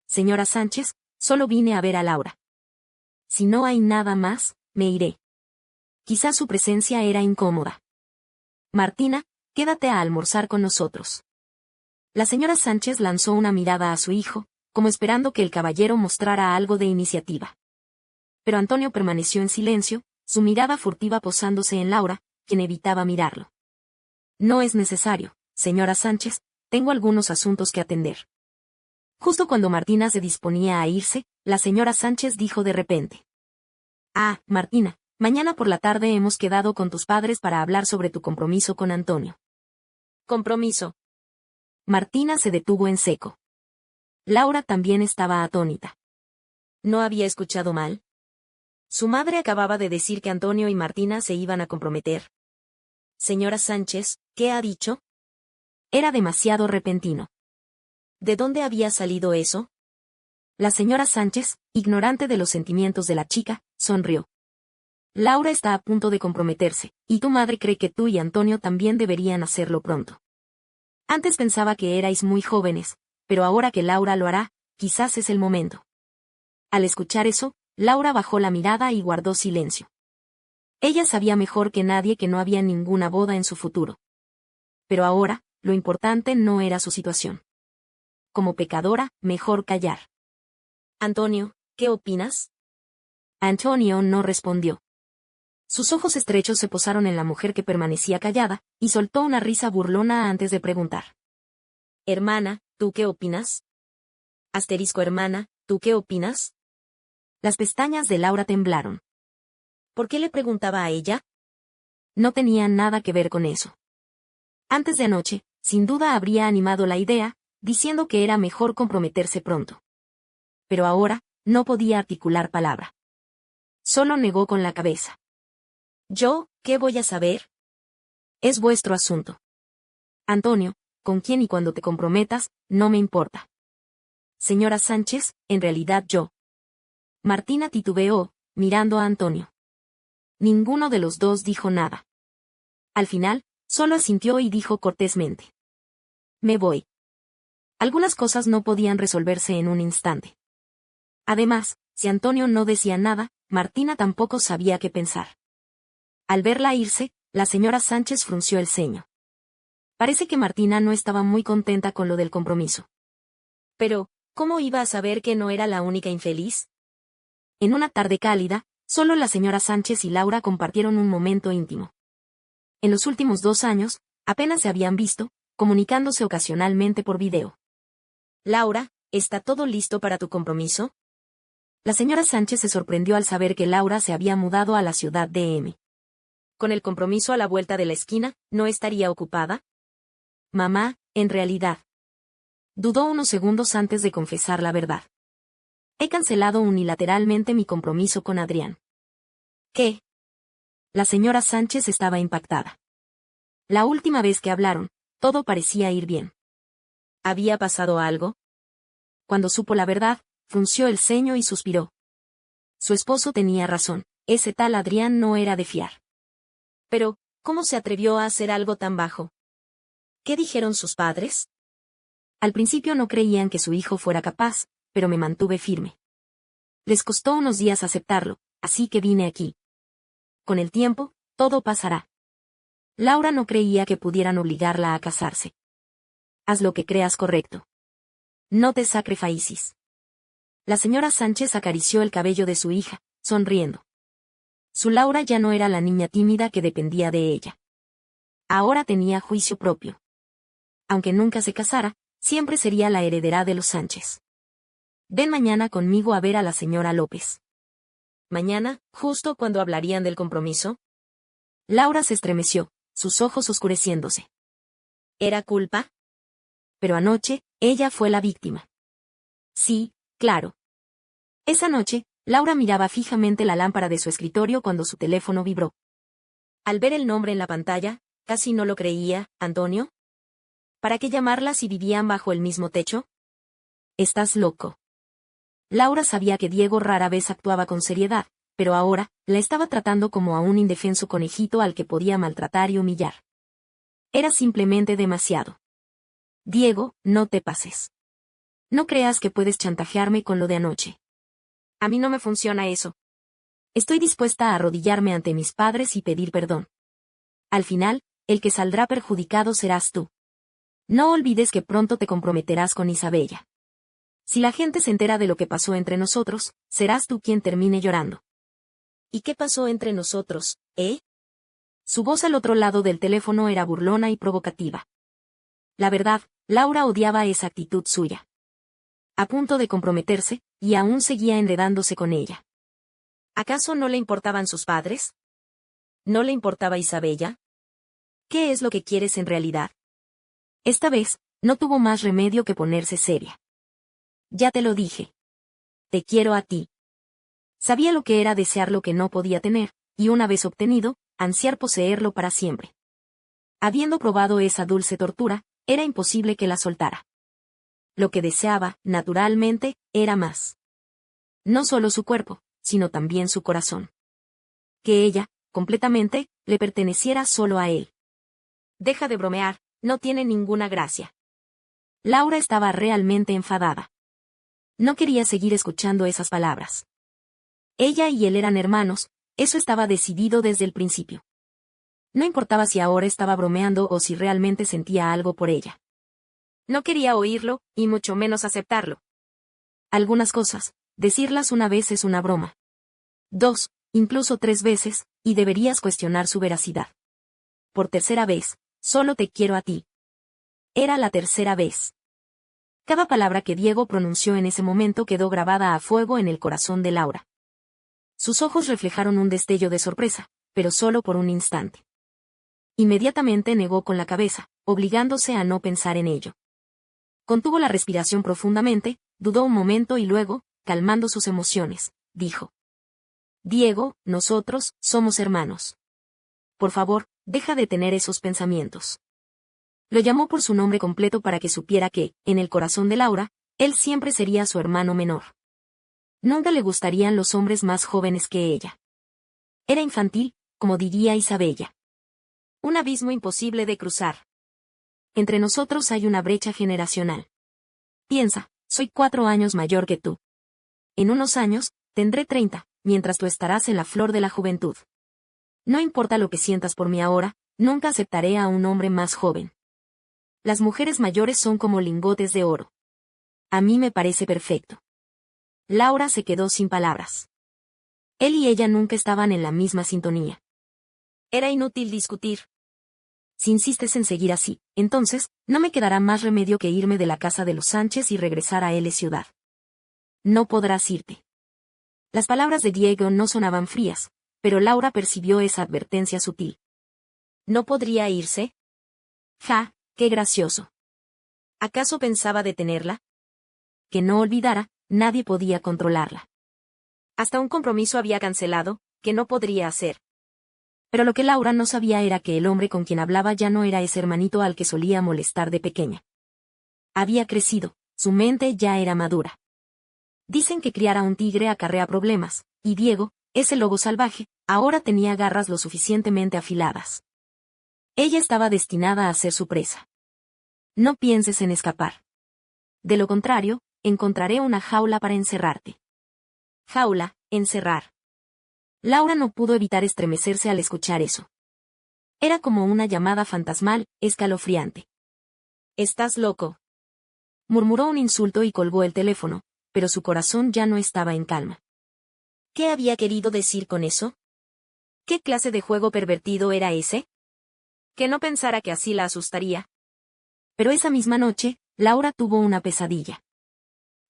Señora Sánchez, solo vine a ver a Laura. Si no hay nada más, me iré. Quizás su presencia era incómoda. Martina, quédate a almorzar con nosotros. La señora Sánchez lanzó una mirada a su hijo, como esperando que el caballero mostrara algo de iniciativa. Pero Antonio permaneció en silencio, su mirada furtiva posándose en Laura, quien evitaba mirarlo. No es necesario, señora Sánchez, tengo algunos asuntos que atender. Justo cuando Martina se disponía a irse, la señora Sánchez dijo de repente. Ah, Martina, mañana por la tarde hemos quedado con tus padres para hablar sobre tu compromiso con Antonio. ¿Compromiso? Martina se detuvo en seco. Laura también estaba atónita. ¿No había escuchado mal? Su madre acababa de decir que Antonio y Martina se iban a comprometer. Señora Sánchez, ¿qué ha dicho? Era demasiado repentino. ¿De dónde había salido eso? La señora Sánchez, ignorante de los sentimientos de la chica, sonrió. Laura está a punto de comprometerse, y tu madre cree que tú y Antonio también deberían hacerlo pronto. Antes pensaba que erais muy jóvenes, pero ahora que Laura lo hará, quizás es el momento. Al escuchar eso, Laura bajó la mirada y guardó silencio. Ella sabía mejor que nadie que no había ninguna boda en su futuro. Pero ahora, lo importante no era su situación. Como pecadora, mejor callar. Antonio, ¿qué opinas? Antonio no respondió. Sus ojos estrechos se posaron en la mujer que permanecía callada, y soltó una risa burlona antes de preguntar. Hermana, ¿tú qué opinas? Hermana, ¿tú qué opinas? Las pestañas de Laura temblaron. ¿Por qué le preguntaba a ella? No tenía nada que ver con eso. Antes de anoche, sin duda habría animado la idea, diciendo que era mejor comprometerse pronto. Pero ahora, no podía articular palabra. Solo negó con la cabeza. ¿Yo, qué voy a saber? Es vuestro asunto. Antonio, con quién y cuando te comprometas, no me importa. Señora Sánchez, en realidad yo. Martina titubeó, mirando a Antonio. Ninguno de los dos dijo nada. Al final, solo asintió y dijo cortésmente. Me voy. Algunas cosas no podían resolverse en un instante. Además, si Antonio no decía nada, Martina tampoco sabía qué pensar. Al verla irse, la señora Sánchez frunció el ceño. Parece que Martina no estaba muy contenta con lo del compromiso. Pero, ¿cómo iba a saber que no era la única infeliz? En una tarde cálida, solo la señora Sánchez y Laura compartieron un momento íntimo. En los últimos 2 años, apenas se habían visto, comunicándose ocasionalmente por video. Laura, ¿está todo listo para tu compromiso? La señora Sánchez se sorprendió al saber que Laura se había mudado a la ciudad de M. ¿Con el compromiso a la vuelta de la esquina, no estaría ocupada? Mamá, en realidad. Dudó unos segundos antes de confesar la verdad. He cancelado unilateralmente mi compromiso con Adrián. ¿Qué? La señora Sánchez estaba impactada. La última vez que hablaron, todo parecía ir bien. ¿Había pasado algo? Cuando supo la verdad, frunció el ceño y suspiró. Su esposo tenía razón, ese tal Adrián no era de fiar. Pero, ¿cómo se atrevió a hacer algo tan bajo? ¿Qué dijeron sus padres? Al principio no creían que su hijo fuera capaz, pero me mantuve firme. Les costó unos días aceptarlo, así que vine aquí. Con el tiempo, todo pasará. Laura no creía que pudieran obligarla a casarse. Haz lo que creas correcto. No te sacrifices. La señora Sánchez acarició el cabello de su hija, sonriendo. Su Laura ya no era la niña tímida que dependía de ella. Ahora tenía juicio propio. Aunque nunca se casara, siempre sería la heredera de los Sánchez. Ven mañana conmigo a ver a la señora López. ¿Mañana, justo cuando hablarían del compromiso? Laura se estremeció, sus ojos oscureciéndose. ¿Era culpa? Pero anoche, ella fue la víctima. Sí, claro. Esa noche, Laura miraba fijamente la lámpara de su escritorio cuando su teléfono vibró. Al ver el nombre en la pantalla, casi no lo creía. ¿Antonio? ¿Para qué llamarla si vivían bajo el mismo techo? Estás loco. Laura sabía que Diego rara vez actuaba con seriedad, pero ahora, la estaba tratando como a un indefenso conejito al que podía maltratar y humillar. Era simplemente demasiado. Diego, no te pases. No creas que puedes chantajearme con lo de anoche. A mí no me funciona eso. Estoy dispuesta a arrodillarme ante mis padres y pedir perdón. Al final, el que saldrá perjudicado serás tú. No olvides que pronto te comprometerás con Isabella. Si la gente se entera de lo que pasó entre nosotros, serás tú quien termine llorando. ¿Y qué pasó entre nosotros, eh? Su voz al otro lado del teléfono era burlona y provocativa. La verdad, Laura odiaba esa actitud suya. A punto de comprometerse, y aún seguía enredándose con ella. ¿Acaso no le importaban sus padres? ¿No le importaba Isabella? ¿Qué es lo que quieres en realidad? Esta vez, no tuvo más remedio que ponerse seria. Ya te lo dije. Te quiero a ti. Sabía lo que era desear lo que no podía tener, y una vez obtenido, ansiar poseerlo para siempre. Habiendo probado esa dulce tortura, era imposible que la soltara. Lo que deseaba, naturalmente, era más. No solo su cuerpo, sino también su corazón. Que ella, completamente, le perteneciera solo a él. Deja de bromear, no tiene ninguna gracia. Laura estaba realmente enfadada. No quería seguir escuchando esas palabras. Ella y él eran hermanos, eso estaba decidido desde el principio. No importaba si ahora estaba bromeando o si realmente sentía algo por ella. No quería oírlo, y mucho menos aceptarlo. Algunas cosas, decirlas una vez es una broma. 2, incluso 3 veces, y deberías cuestionar su veracidad. Por tercera vez, solo te quiero a ti. Era la tercera vez. Cada palabra que Diego pronunció en ese momento quedó grabada a fuego en el corazón de Laura. Sus ojos reflejaron un destello de sorpresa, pero solo por un instante. Inmediatamente negó con la cabeza, obligándose a no pensar en ello. Contuvo la respiración profundamente, dudó un momento y luego, calmando sus emociones, dijo: Diego, nosotros somos hermanos. Por favor, deja de tener esos pensamientos. Lo llamó por su nombre completo para que supiera que, en el corazón de Laura, él siempre sería su hermano menor. Nunca le gustarían los hombres más jóvenes que ella. Era infantil, como diría Isabella. Un abismo imposible de cruzar. Entre nosotros hay una brecha generacional. Piensa, soy 4 años mayor que tú. En unos años, tendré 30, mientras tú estarás en la flor de la juventud. No importa lo que sientas por mí ahora, nunca aceptaré a un hombre más joven. Las mujeres mayores son como lingotes de oro. A mí me parece perfecto. Laura se quedó sin palabras. Él y ella nunca estaban en la misma sintonía. Era inútil discutir. Si insistes en seguir así, entonces, no me quedará más remedio que irme de la casa de los Sánchez y regresar a L Ciudad. No podrás irte. Las palabras de Diego no sonaban frías, pero Laura percibió esa advertencia sutil. ¿No podría irse? Ja, qué gracioso. ¿Acaso pensaba detenerla? Que no olvidara, nadie podía controlarla. Hasta un compromiso había cancelado, que no podría hacer. Pero lo que Laura no sabía era que el hombre con quien hablaba ya no era ese hermanito al que solía molestar de pequeña. Había crecido, su mente ya era madura. Dicen que criar a un tigre acarrea problemas, y Diego, ese lobo salvaje, ahora tenía garras lo suficientemente afiladas. Ella estaba destinada a ser su presa. No pienses en escapar. De lo contrario, encontraré una jaula para encerrarte. Jaula, encerrar. Laura no pudo evitar estremecerse al escuchar eso. Era como una llamada fantasmal, escalofriante. «¿Estás loco?», murmuró un insulto y colgó el teléfono, pero su corazón ya no estaba en calma. ¿Qué había querido decir con eso? ¿Qué clase de juego pervertido era ese? Que no pensara que así la asustaría. Pero esa misma noche, Laura tuvo una pesadilla.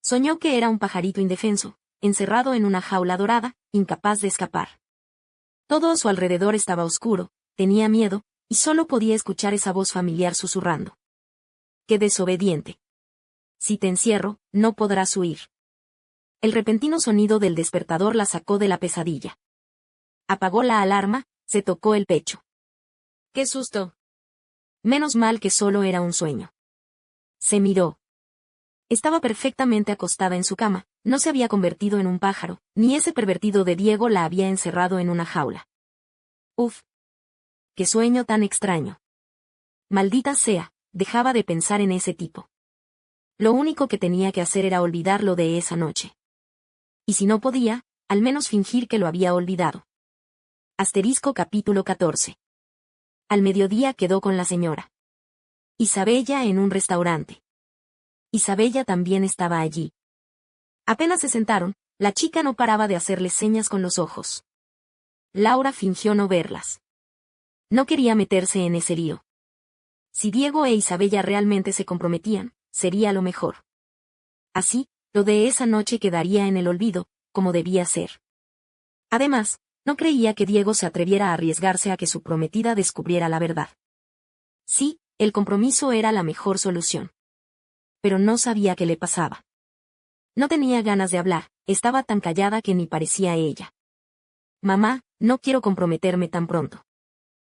Soñó que era un pajarito indefenso, encerrado en una jaula dorada, incapaz de escapar. Todo a su alrededor estaba oscuro, tenía miedo, y solo podía escuchar esa voz familiar susurrando. ¡Qué desobediente! Si te encierro, no podrás huir. El repentino sonido del despertador la sacó de la pesadilla. Apagó la alarma, se tocó el pecho. ¡Qué susto! Menos mal que solo era un sueño. Se miró. Estaba perfectamente acostada en su cama, no se había convertido en un pájaro, ni ese pervertido de Diego la había encerrado en una jaula. Uf. ¡Qué sueño tan extraño! Maldita sea, dejaba de pensar en ese tipo. Lo único que tenía que hacer era olvidarlo de esa noche. Y si no podía, al menos fingir que lo había olvidado. Capítulo 14. Al mediodía quedó con la señora Isabella en un restaurante. Isabella también estaba allí. Apenas se sentaron, la chica no paraba de hacerle señas con los ojos. Laura fingió no verlas. No quería meterse en ese lío. Si Diego e Isabella realmente se comprometían, sería lo mejor. Así, lo de esa noche quedaría en el olvido, como debía ser. Además, no creía que Diego se atreviera a arriesgarse a que su prometida descubriera la verdad. Sí, el compromiso era la mejor solución. Pero no sabía qué le pasaba. No tenía ganas de hablar, estaba tan callada que ni parecía ella. Mamá, no quiero comprometerme tan pronto.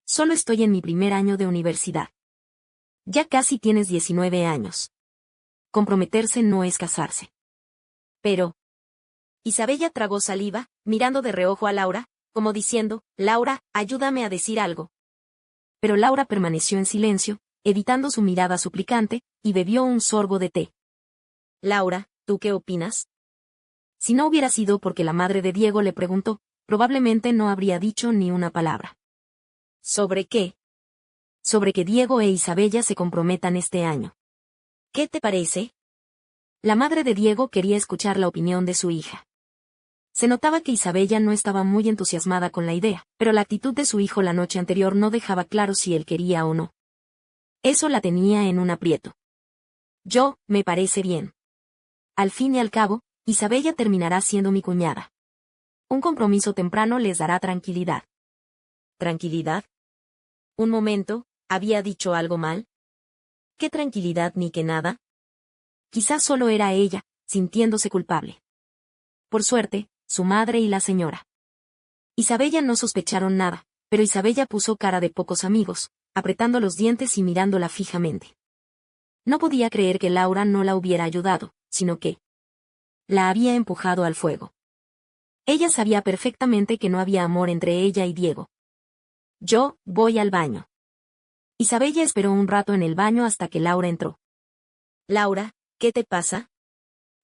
Solo estoy en mi primer año de universidad. Ya casi tienes 19 años. Comprometerse no es casarse. Pero... Isabella tragó saliva, mirando de reojo a Laura, como diciendo, Laura, ayúdame a decir algo. Pero Laura permaneció en silencio, evitando su mirada suplicante, y bebió un sorbo de té. Laura, ¿tú qué opinas? Si no hubiera sido porque la madre de Diego le preguntó, probablemente no habría dicho ni una palabra. ¿Sobre qué? Sobre que Diego e Isabella se comprometan este año. ¿Qué te parece? La madre de Diego quería escuchar la opinión de su hija. Se notaba que Isabella no estaba muy entusiasmada con la idea, pero la actitud de su hijo la noche anterior no dejaba claro si él quería o no. Eso la tenía en un aprieto. Me parece bien. Al fin y al cabo, Isabella terminará siendo mi cuñada. Un compromiso temprano les dará tranquilidad. ¿Tranquilidad? Un momento, ¿había dicho algo mal? ¿Qué tranquilidad ni qué nada? Quizás solo era ella, sintiéndose culpable. Por suerte, su madre y la señora Isabella no sospecharon nada, pero Isabella puso cara de pocos amigos, apretando los dientes y mirándola fijamente. No podía creer que Laura no la hubiera ayudado, sino que la había empujado al fuego. Ella sabía perfectamente que no había amor entre ella y Diego. Yo voy al baño. Isabella esperó un rato en el baño hasta que Laura entró. Laura, ¿qué te pasa?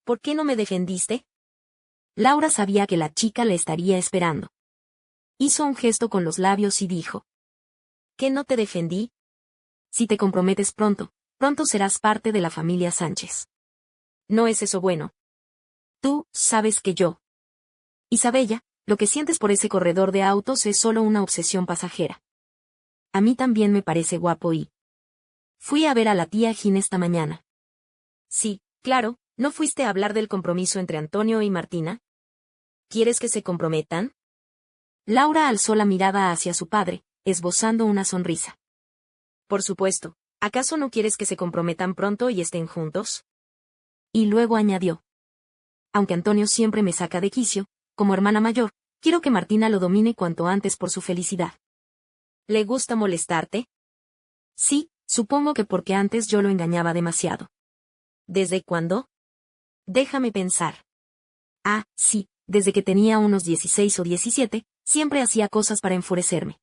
¿Por qué no me defendiste? Laura sabía que la chica le estaría esperando. Hizo un gesto con los labios y dijo: ¿Qué no te defendí? Si te comprometes pronto, pronto serás parte de la familia Sánchez. No es eso bueno. Tú sabes que yo. Isabella, lo que sientes por ese corredor de autos es solo una obsesión pasajera. A mí también me parece guapo y... Fui a ver a la tía Gin esta mañana. Sí, claro, ¿no fuiste a hablar del compromiso entre Antonio y Martina? ¿Quieres que se comprometan? Laura alzó la mirada hacia su padre, esbozando una sonrisa. Por supuesto, ¿acaso no quieres que se comprometan pronto y estén juntos? Y luego añadió: aunque Antonio siempre me saca de quicio, como hermana mayor, quiero que Martina lo domine cuanto antes por su felicidad. ¿Le gusta molestarte? Sí, supongo que porque antes yo lo engañaba demasiado. ¿Desde cuándo? Déjame pensar. Ah, sí, desde que tenía unos 16 o 17, siempre hacía cosas para enfurecerme.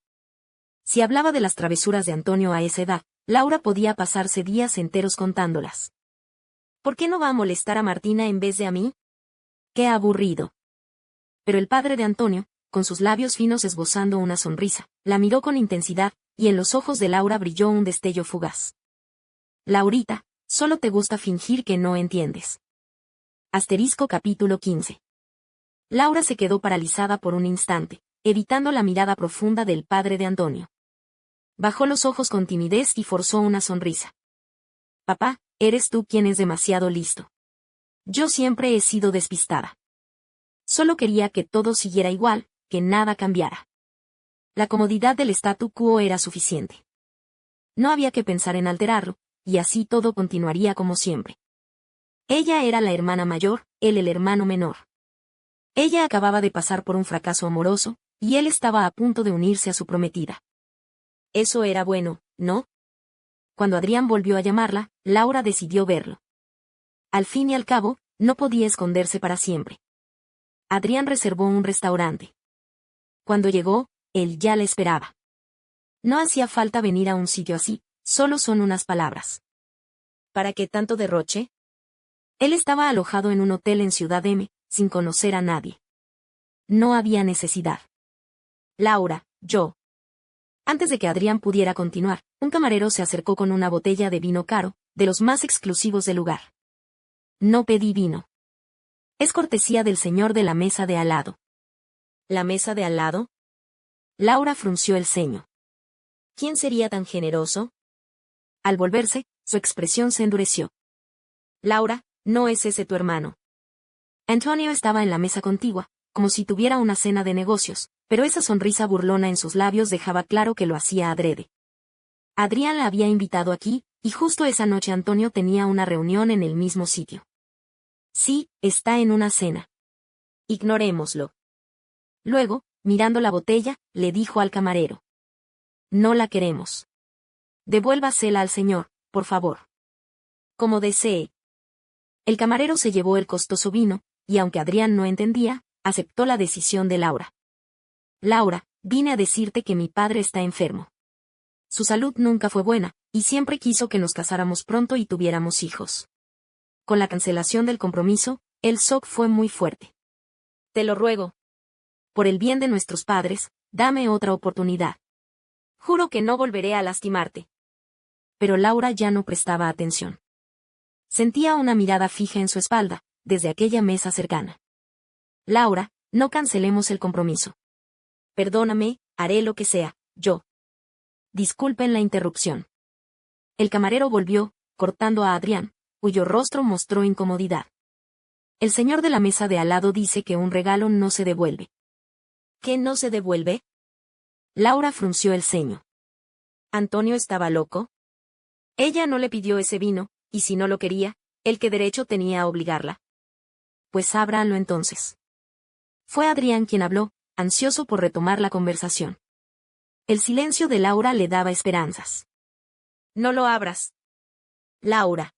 Si hablaba de las travesuras de Antonio a esa edad, Laura podía pasarse días enteros contándolas. ¿Por qué no va a molestar a Martina en vez de a mí? ¡Qué aburrido! Pero el padre de Antonio, con sus labios finos esbozando una sonrisa, la miró con intensidad, y en los ojos de Laura brilló un destello fugaz. Laurita, solo te gusta fingir que no entiendes. Capítulo 15. Laura se quedó paralizada por un instante, evitando la mirada profunda del padre de Antonio. Bajó los ojos con timidez y forzó una sonrisa. Papá, eres tú quien es demasiado listo. Yo siempre he sido despistada. Solo quería que todo siguiera igual, que nada cambiara. La comodidad del statu quo era suficiente. No había que pensar en alterarlo, y así todo continuaría como siempre. Ella era la hermana mayor, él el hermano menor. Ella acababa de pasar por un fracaso amoroso, y él estaba a punto de unirse a su prometida. Eso era bueno, ¿no? Cuando Adrián volvió a llamarla, Laura decidió verlo. Al fin y al cabo, no podía esconderse para siempre. Adrián reservó un restaurante. Cuando llegó, él ya la esperaba. No hacía falta venir a un sitio así, solo son unas palabras. ¿Para qué tanto derroche? Él estaba alojado en un hotel en Ciudad M, sin conocer a nadie. No había necesidad. Laura, yo. Antes de que Adrián pudiera continuar, un camarero se acercó con una botella de vino caro, de los más exclusivos del lugar. No pedí vino. Es cortesía del señor de la mesa de al lado. ¿La mesa de al lado? Laura frunció el ceño. ¿Quién sería tan generoso? Al volverse, su expresión se endureció. Laura, no es ese tu hermano. Antonio estaba en la mesa contigua, como si tuviera una cena de negocios, pero esa sonrisa burlona en sus labios dejaba claro que lo hacía adrede. Adrián la había invitado aquí, y justo esa noche Antonio tenía una reunión en el mismo sitio. Sí, está en una cena. Ignorémoslo. Luego, mirando la botella, le dijo al camarero. No la queremos. Devuélvasela al señor, por favor. Como desee. El camarero se llevó el costoso vino, y aunque Adrián no entendía, aceptó la decisión de Laura. Laura, vine a decirte que mi padre está enfermo. Su salud nunca fue buena, y siempre quiso que nos casáramos pronto y tuviéramos hijos. Con la cancelación del compromiso, el shock fue muy fuerte. Te lo ruego. Por el bien de nuestros padres, dame otra oportunidad. Juro que no volveré a lastimarte. Pero Laura ya no prestaba atención. Sentía una mirada fija en su espalda, desde aquella mesa cercana. Laura, no cancelemos el compromiso. Perdóname, haré lo que sea, yo. Disculpen la interrupción. El camarero volvió, cortando a Adrián, cuyo rostro mostró incomodidad. El señor de la mesa de al lado dice que un regalo no se devuelve. ¿Qué no se devuelve? Laura frunció el ceño. ¿Antonio estaba loco? Ella no le pidió ese vino, y si no lo quería, ¿él qué derecho tenía a obligarla? Pues ábranlo entonces. Fue Adrián quien habló, ansioso por retomar la conversación. El silencio de Laura le daba esperanzas. No lo abras. Laura.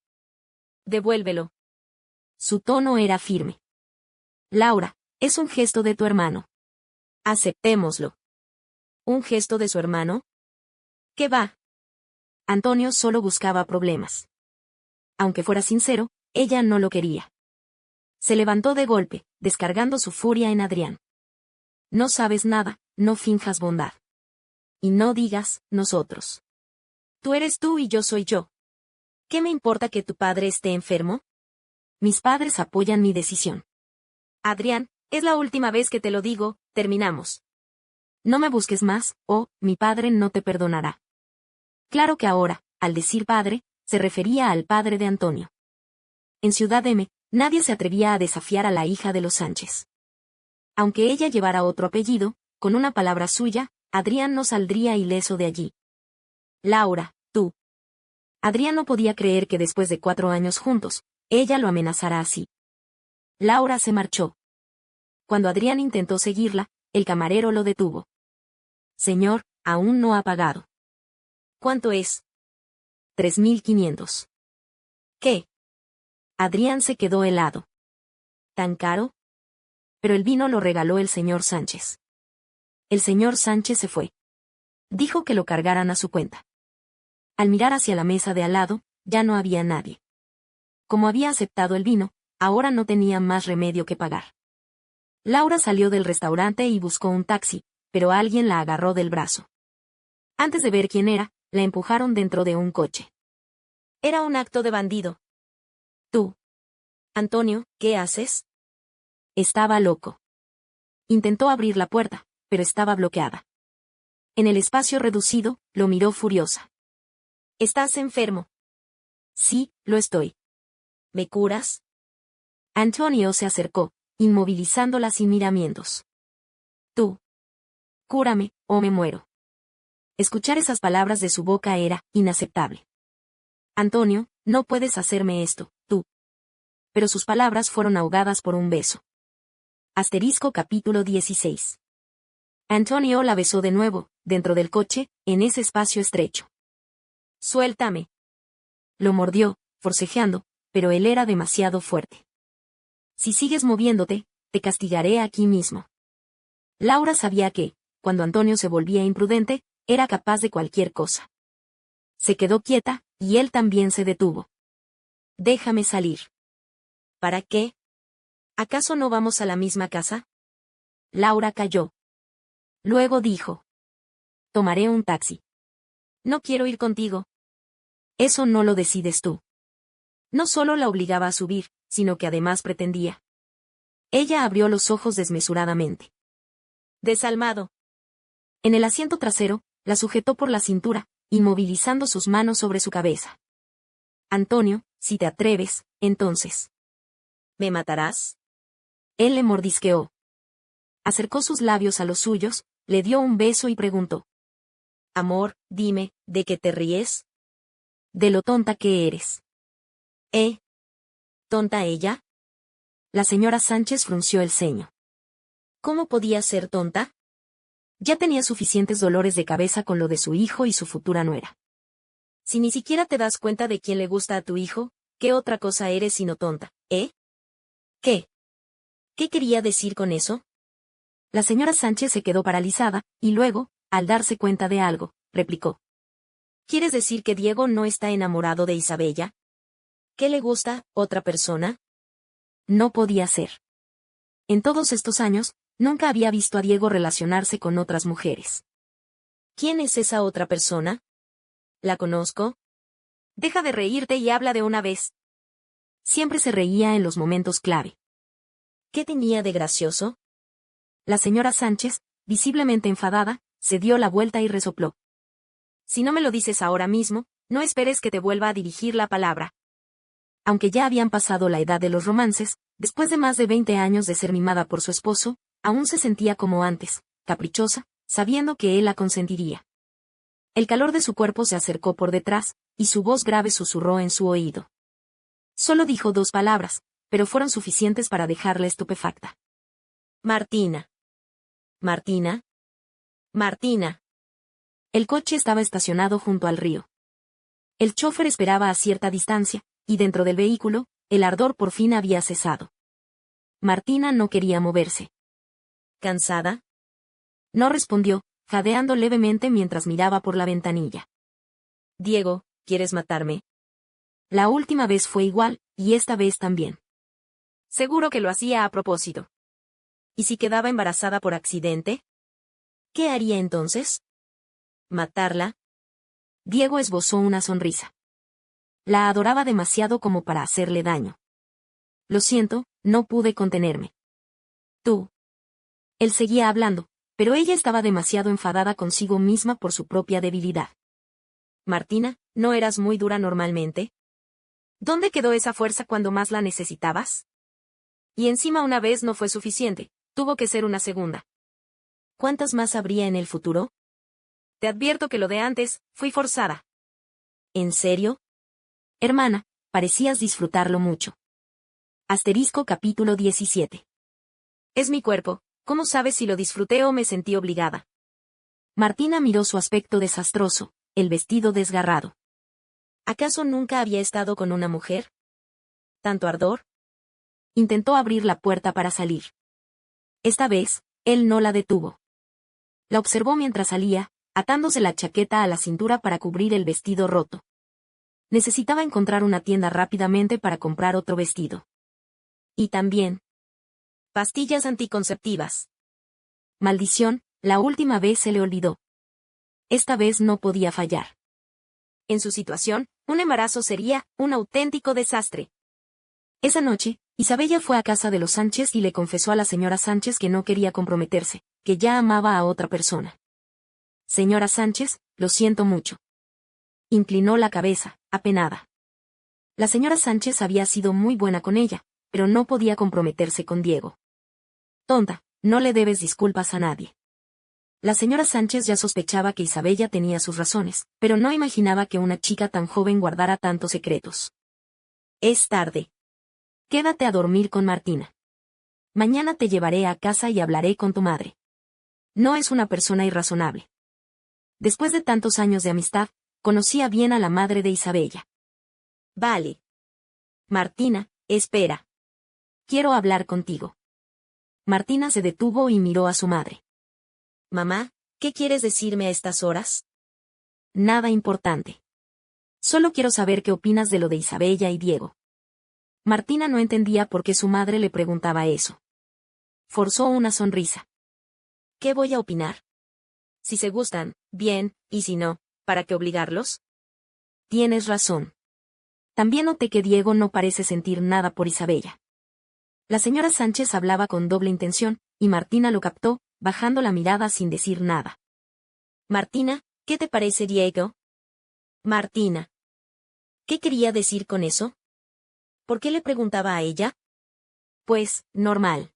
Devuélvelo. Su tono era firme. Laura, es un gesto de tu hermano. Aceptémoslo. ¿Un gesto de su hermano? ¿Qué va? Antonio solo buscaba problemas. Aunque fuera sincero, ella no lo quería. Se levantó de golpe, descargando su furia en Adrián. No sabes nada, no finjas bondad. Y no digas, nosotros. Tú eres tú y yo soy yo. ¿Qué me importa que tu padre esté enfermo? Mis padres apoyan mi decisión. Adrián, es la última vez que te lo digo, terminamos. No me busques más, o, mi padre no te perdonará. Claro que ahora, al decir padre, se refería al padre de Antonio. En Ciudad M, nadie se atrevía a desafiar a la hija de los Sánchez. Aunque ella llevara otro apellido, con una palabra suya, Adrián no saldría ileso de allí. Laura, tú. Adrián no podía creer que después de 4 años juntos, ella lo amenazara así. Laura se marchó. Cuando Adrián intentó seguirla, el camarero lo detuvo. Señor, aún no ha pagado. ¿Cuánto es? 3.500. ¿Qué? Adrián se quedó helado. ¿Tan caro? Pero el vino lo regaló el señor Sánchez. El señor Sánchez se fue. Dijo que lo cargaran a su cuenta. Al mirar hacia la mesa de al lado, ya no había nadie. Como había aceptado el vino, ahora no tenía más remedio que pagar. Laura salió del restaurante y buscó un taxi, pero alguien la agarró del brazo. Antes de ver quién era, la empujaron dentro de un coche. Era un acto de bandido. Tú. Antonio, ¿qué haces? Estaba loco. Intentó abrir la puerta, pero estaba bloqueada. En el espacio reducido, lo miró furiosa. ¿Estás enfermo? Sí, lo estoy. ¿Me curas? Antonio se acercó, inmovilizándola sin miramientos. Tú. Cúrame, o me muero. Escuchar esas palabras de su boca era inaceptable. Antonio, no puedes hacerme esto, tú. Pero sus palabras fueron ahogadas por un beso. Asterisco capítulo 16. Antonio la besó de nuevo, dentro del coche, en ese espacio estrecho. Suéltame. Lo mordió, forcejeando, pero él era demasiado fuerte. Si sigues moviéndote, te castigaré aquí mismo. Laura sabía que, cuando Antonio se volvía imprudente, era capaz de cualquier cosa. Se quedó quieta, y él también se detuvo. Déjame salir. ¿Para qué? ¿Acaso no vamos a la misma casa? Laura calló. Luego dijo. Tomaré un taxi. No quiero ir contigo. Eso no lo decides tú. No solo la obligaba a subir, sino que además pretendía. Ella abrió los ojos desmesuradamente. Desalmado. En el asiento trasero, la sujetó por la cintura, inmovilizando sus manos sobre su cabeza. Antonio, si te atreves, entonces. ¿Me matarás? Él le mordisqueó. Acercó sus labios a los suyos, le dio un beso y preguntó. Amor, dime, ¿de qué te ríes? De lo tonta que eres. ¿Tonta ella? La señora Sánchez frunció el ceño. ¿Cómo podía ser tonta? Ya tenía suficientes dolores de cabeza con lo de su hijo y su futura nuera. Si ni siquiera te das cuenta de quién le gusta a tu hijo, ¿qué otra cosa eres sino tonta, eh? ¿Qué? ¿Qué quería decir con eso? La señora Sánchez se quedó paralizada, y luego, al darse cuenta de algo, replicó. ¿Quieres decir que Diego no está enamorado de Isabella? ¿Qué le gusta, otra persona? No podía ser. En todos estos años, nunca había visto a Diego relacionarse con otras mujeres. ¿Quién es esa otra persona? ¿La conozco? Deja de reírte y habla de una vez. Siempre se reía en los momentos clave. ¿Qué tenía de gracioso? La señora Sánchez, visiblemente enfadada, se dio la vuelta y resopló. Si no me lo dices ahora mismo, no esperes que te vuelva a dirigir la palabra. Aunque ya habían pasado la edad de los romances, después de más de 20 años de ser mimada por su esposo, aún se sentía como antes, caprichosa, sabiendo que él la consentiría. El calor de su cuerpo se acercó por detrás, y su voz grave susurró en su oído. Solo dijo 2 palabras, pero fueron suficientes para dejarla estupefacta. Martina. Martina. Martina. El coche estaba estacionado junto al río. El chofer esperaba a cierta distancia, y dentro del vehículo, el ardor por fin había cesado. Martina no quería moverse. ¿Cansada? No respondió, jadeando levemente mientras miraba por la ventanilla. Diego, ¿quieres matarme? La última vez fue igual, y esta vez también. Seguro que lo hacía a propósito. ¿Y si quedaba embarazada por accidente? ¿Qué haría entonces? ¿Matarla? Diego esbozó una sonrisa. La adoraba demasiado como para hacerle daño. Lo siento, no pude contenerme. Tú. Él seguía hablando, pero ella estaba demasiado enfadada consigo misma por su propia debilidad. Martina, ¿no eras muy dura normalmente? ¿Dónde quedó esa fuerza cuando más la necesitabas? Y encima una vez no fue suficiente, tuvo que ser una segunda. ¿Cuántas más habría en el futuro? Te advierto que lo de antes, fui forzada. ¿En serio? Hermana, parecías disfrutarlo mucho. Asterisco capítulo 17. Es mi cuerpo, ¿cómo sabes si lo disfruté o me sentí obligada? Martina miró su aspecto desastroso, el vestido desgarrado. ¿Acaso nunca había estado con una mujer? ¿Tanto ardor? Intentó abrir la puerta para salir. Esta vez, él no la detuvo. La observó mientras salía, atándose la chaqueta a la cintura para cubrir el vestido roto. Necesitaba encontrar una tienda rápidamente para comprar otro vestido. Y también pastillas anticonceptivas. Maldición, la última vez se le olvidó. Esta vez no podía fallar. En su situación, un embarazo sería un auténtico desastre. Esa noche, Isabella fue a casa de los Sánchez y le confesó a la señora Sánchez que no quería comprometerse, que ya amaba a otra persona. Señora Sánchez, lo siento mucho. Inclinó la cabeza, apenada. La señora Sánchez había sido muy buena con ella, pero no podía comprometerse con Diego. Tonta, no le debes disculpas a nadie. La señora Sánchez ya sospechaba que Isabella tenía sus razones, pero no imaginaba que una chica tan joven guardara tantos secretos. Es tarde. Quédate a dormir con Martina. Mañana te llevaré a casa y hablaré con tu madre. No es una persona irrazonable. Después de tantos años de amistad, conocía bien a la madre de Isabella. Vale. Martina, espera. Quiero hablar contigo. Martina se detuvo y miró a su madre. Mamá, ¿qué quieres decirme a estas horas? Nada importante. Solo quiero saber qué opinas de lo de Isabella y Diego. Martina no entendía por qué su madre le preguntaba eso. Forzó una sonrisa. ¿Qué voy a opinar? Si se gustan, bien, y si no, ¿para qué obligarlos? Tienes razón. También noté que Diego no parece sentir nada por Isabella. La señora Sánchez hablaba con doble intención, y Martina lo captó, bajando la mirada sin decir nada. Martina, ¿qué te parece Diego? Martina. ¿Qué quería decir con eso? ¿Por qué le preguntaba a ella? Pues, normal.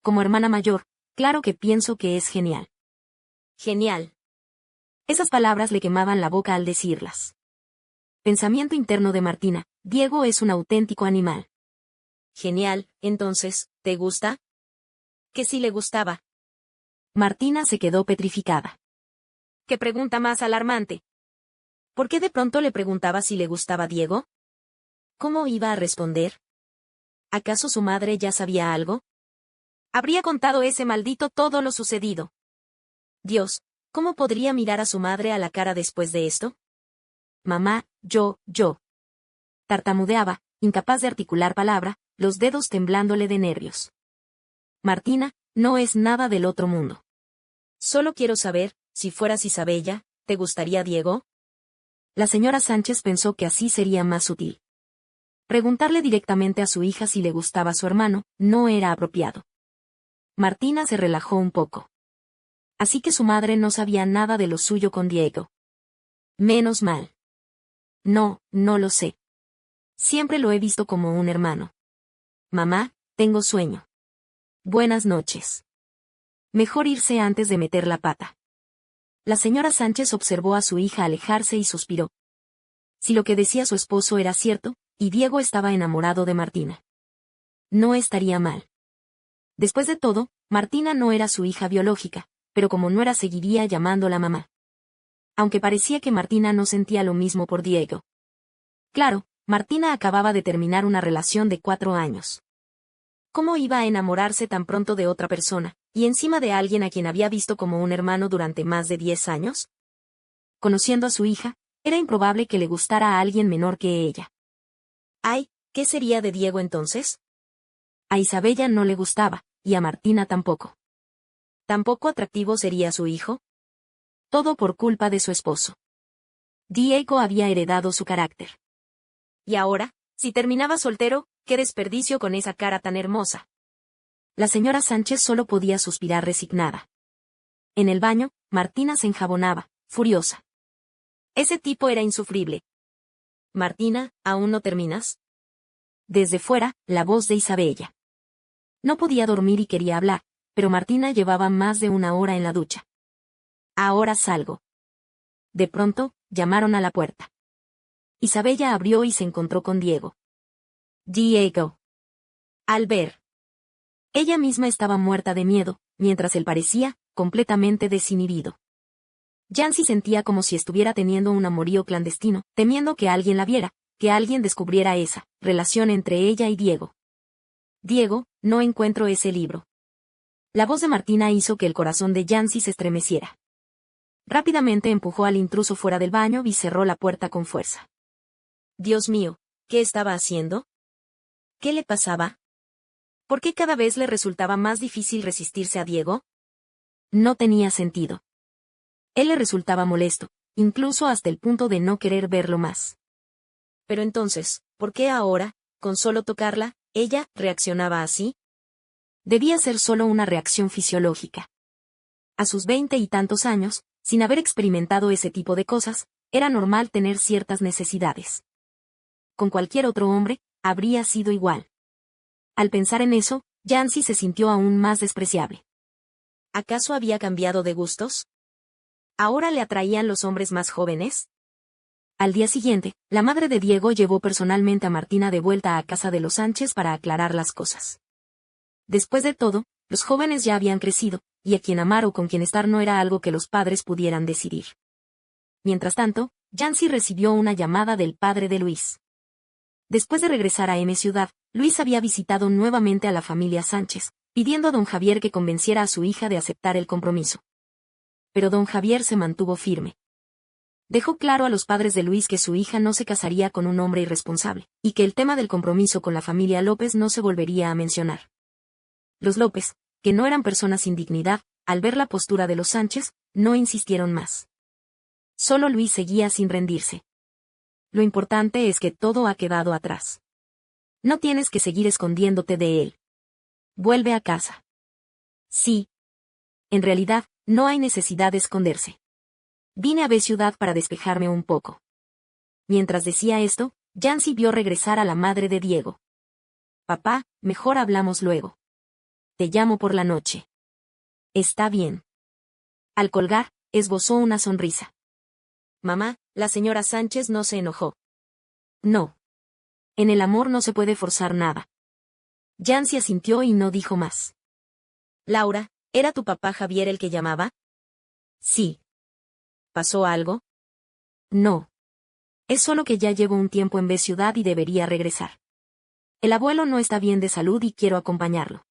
Como hermana mayor, claro que pienso que es genial. Genial. Esas palabras le quemaban la boca al decirlas. Pensamiento interno de Martina, Diego es un auténtico animal. Genial, entonces, ¿te gusta? Que sí le gustaba. Martina se quedó petrificada. ¿Qué pregunta más alarmante? ¿Por qué de pronto le preguntaba si le gustaba Diego? ¿Cómo iba a responder? ¿Acaso su madre ya sabía algo? Habría contado ese maldito todo lo sucedido. Dios, ¿cómo podría mirar a su madre a la cara después de esto? mamá, yo. Tartamudeaba, incapaz de articular palabra, los dedos temblándole de nervios. Martina, no es nada del otro mundo. Solo quiero saber, si fueras Isabella, ¿te gustaría Diego? La señora Sánchez pensó que así sería más sutil. Preguntarle directamente a su hija si le gustaba su hermano, no era apropiado. Martina se relajó un poco. Así que su madre no sabía nada de lo suyo con Diego. Menos mal. No lo sé. Siempre lo he visto como un hermano. Mamá, tengo sueño. Buenas noches. Mejor irse antes de meter la pata. La señora Sánchez observó a su hija alejarse y suspiró. Si lo que decía su esposo era cierto, y Diego estaba enamorado de Martina. No estaría mal. Después de todo, Martina no era su hija biológica, pero como nuera seguiría llamándola mamá. Aunque parecía que Martina no sentía lo mismo por Diego. Claro, Martina acababa de terminar una relación de 4 años. ¿Cómo iba a enamorarse tan pronto de otra persona, y encima de alguien a quien había visto como un hermano durante más de 10 años? Conociendo a su hija, era improbable que le gustara a alguien menor que ella. Ay, ¿qué sería de Diego entonces? A Isabella no le gustaba, y a Martina tampoco. ¿Tampoco atractivo sería su hijo? Todo por culpa de su esposo. Diego había heredado su carácter. Y ahora, si terminaba soltero, qué desperdicio con esa cara tan hermosa. La señora Sánchez solo podía suspirar resignada. En el baño, Martina se enjabonaba, furiosa. Ese tipo era insufrible. Martina, ¿aún no terminas? Desde fuera, la voz de Isabella. No podía dormir y quería hablar, pero Martina llevaba más de 1 hora en la ducha. Ahora salgo. De pronto, llamaron a la puerta. Isabella abrió y se encontró con Diego. Diego. Al ver. Ella misma estaba muerta de miedo, mientras él parecía, completamente desinhibido. Yancy sentía como si estuviera teniendo un amorío clandestino, temiendo que alguien la viera, que alguien descubriera esa relación entre ella y Diego. Diego, no encuentro ese libro. La voz de Martina hizo que el corazón de Yancy se estremeciera. Rápidamente empujó al intruso fuera del baño y cerró la puerta con fuerza. Dios mío, ¿qué estaba haciendo? ¿Qué le pasaba? ¿Por qué cada vez le resultaba más difícil resistirse a Diego? No tenía sentido. Él le resultaba molesto, incluso hasta el punto de no querer verlo más. Pero entonces, ¿por qué ahora, con solo tocarla, ella reaccionaba así? Debía ser solo una reacción fisiológica. A sus 20 y tantos años, sin haber experimentado ese tipo de cosas, era normal tener ciertas necesidades. Con cualquier otro hombre, habría sido igual. Al pensar en eso, Yancy se sintió aún más despreciable. ¿Acaso había cambiado de gustos? ¿Ahora le atraían los hombres más jóvenes? Al día siguiente, la madre de Diego llevó personalmente a Martina de vuelta a casa de los Sánchez para aclarar las cosas. Después de todo, los jóvenes ya habían crecido, y a quién amar o con quién estar no era algo que los padres pudieran decidir. Mientras tanto, Yancy recibió una llamada del padre de Luis. Después de regresar a M Ciudad, Luis había visitado nuevamente a la familia Sánchez, pidiendo a don Javier que convenciera a su hija de aceptar el compromiso. Pero don Javier se mantuvo firme. Dejó claro a los padres de Luis que su hija no se casaría con un hombre irresponsable, y que el tema del compromiso con la familia López no se volvería a mencionar. Los López, que no eran personas sin dignidad, al ver la postura de los Sánchez, no insistieron más. Solo Luis seguía sin rendirse. Lo importante es que todo ha quedado atrás. No tienes que seguir escondiéndote de él. Vuelve a casa. Sí. En realidad, no hay necesidad de esconderse. Vine a B Ciudad para despejarme un poco. Mientras decía esto, Yancy vio regresar a la madre de Diego. Papá, mejor hablamos luego. Te llamo por la noche. Está bien. Al colgar, esbozó una sonrisa. Mamá, la señora Sánchez no se enojó. No. En el amor no se puede forzar nada. Yancy asintió y no dijo más. Laura, ¿era tu papá Javier el que llamaba? Sí. ¿Pasó algo? No. Es solo que ya llevo un tiempo en B Ciudad y debería regresar. El abuelo no está bien de salud y quiero acompañarlo.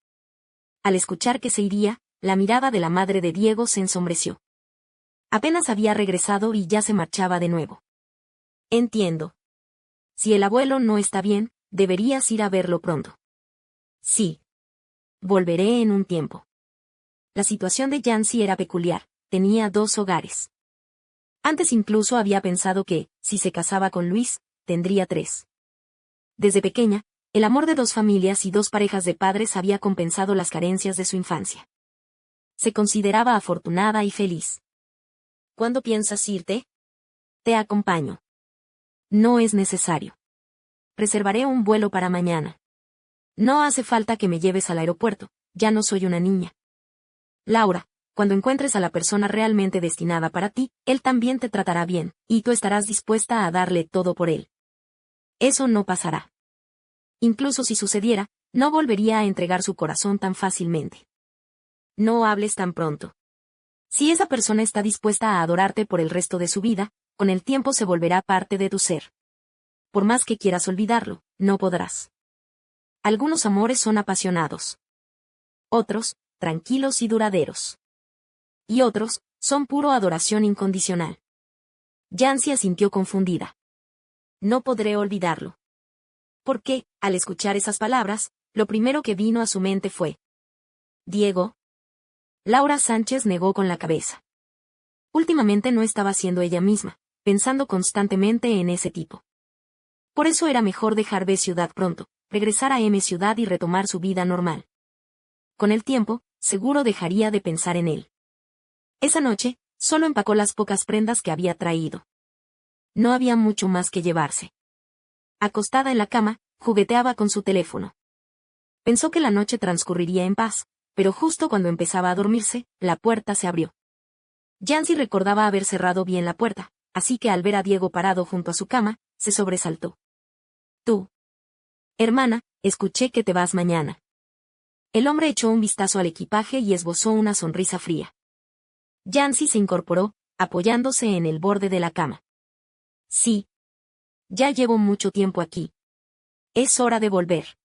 Al escuchar que se iría, la mirada de la madre de Diego se ensombreció. Apenas había regresado y ya se marchaba de nuevo. Entiendo. Si el abuelo no está bien, deberías ir a verlo pronto. Sí. Volveré en un tiempo. La situación de Yancy era peculiar, tenía 2 hogares. Antes incluso había pensado que, si se casaba con Luis, tendría 3. Desde pequeña, el amor de 2 familias y 2 parejas de padres había compensado las carencias de su infancia. Se consideraba afortunada y feliz. ¿Cuándo piensas irte? Te acompaño. No es necesario. Reservaré un vuelo para mañana. No hace falta que me lleves al aeropuerto, ya no soy una niña. Laura, cuando encuentres a la persona realmente destinada para ti, él también te tratará bien, y tú estarás dispuesta a darle todo por él. Eso no pasará. Incluso si sucediera, no volvería a entregar su corazón tan fácilmente. No hables tan pronto. Si esa persona está dispuesta a adorarte por el resto de su vida, con el tiempo se volverá parte de tu ser. Por más que quieras olvidarlo, no podrás. Algunos amores son apasionados. Otros, tranquilos y duraderos. Y otros, son puro adoración incondicional. Yancy asintió confundida. No podré olvidarlo. Porque, al escuchar esas palabras, lo primero que vino a su mente fue: Diego. Laura Sánchez negó con la cabeza. Últimamente no estaba siendo ella misma, pensando constantemente en ese tipo. Por eso era mejor dejar B Ciudad pronto, regresar a M Ciudad y retomar su vida normal. Con el tiempo, seguro dejaría de pensar en él. Esa noche, solo empacó las pocas prendas que había traído. No había mucho más que llevarse. Acostada en la cama, jugueteaba con su teléfono. Pensó que la noche transcurriría en paz, pero justo cuando empezaba a dormirse, la puerta se abrió. Yancy recordaba haber cerrado bien la puerta, así que al ver a Diego parado junto a su cama, se sobresaltó. Tú. Hermana, escuché que te vas mañana. El hombre echó un vistazo al equipaje y esbozó una sonrisa fría. Yancy se incorporó, apoyándose en el borde de la cama. Sí. Ya llevo mucho tiempo aquí. Es hora de volver.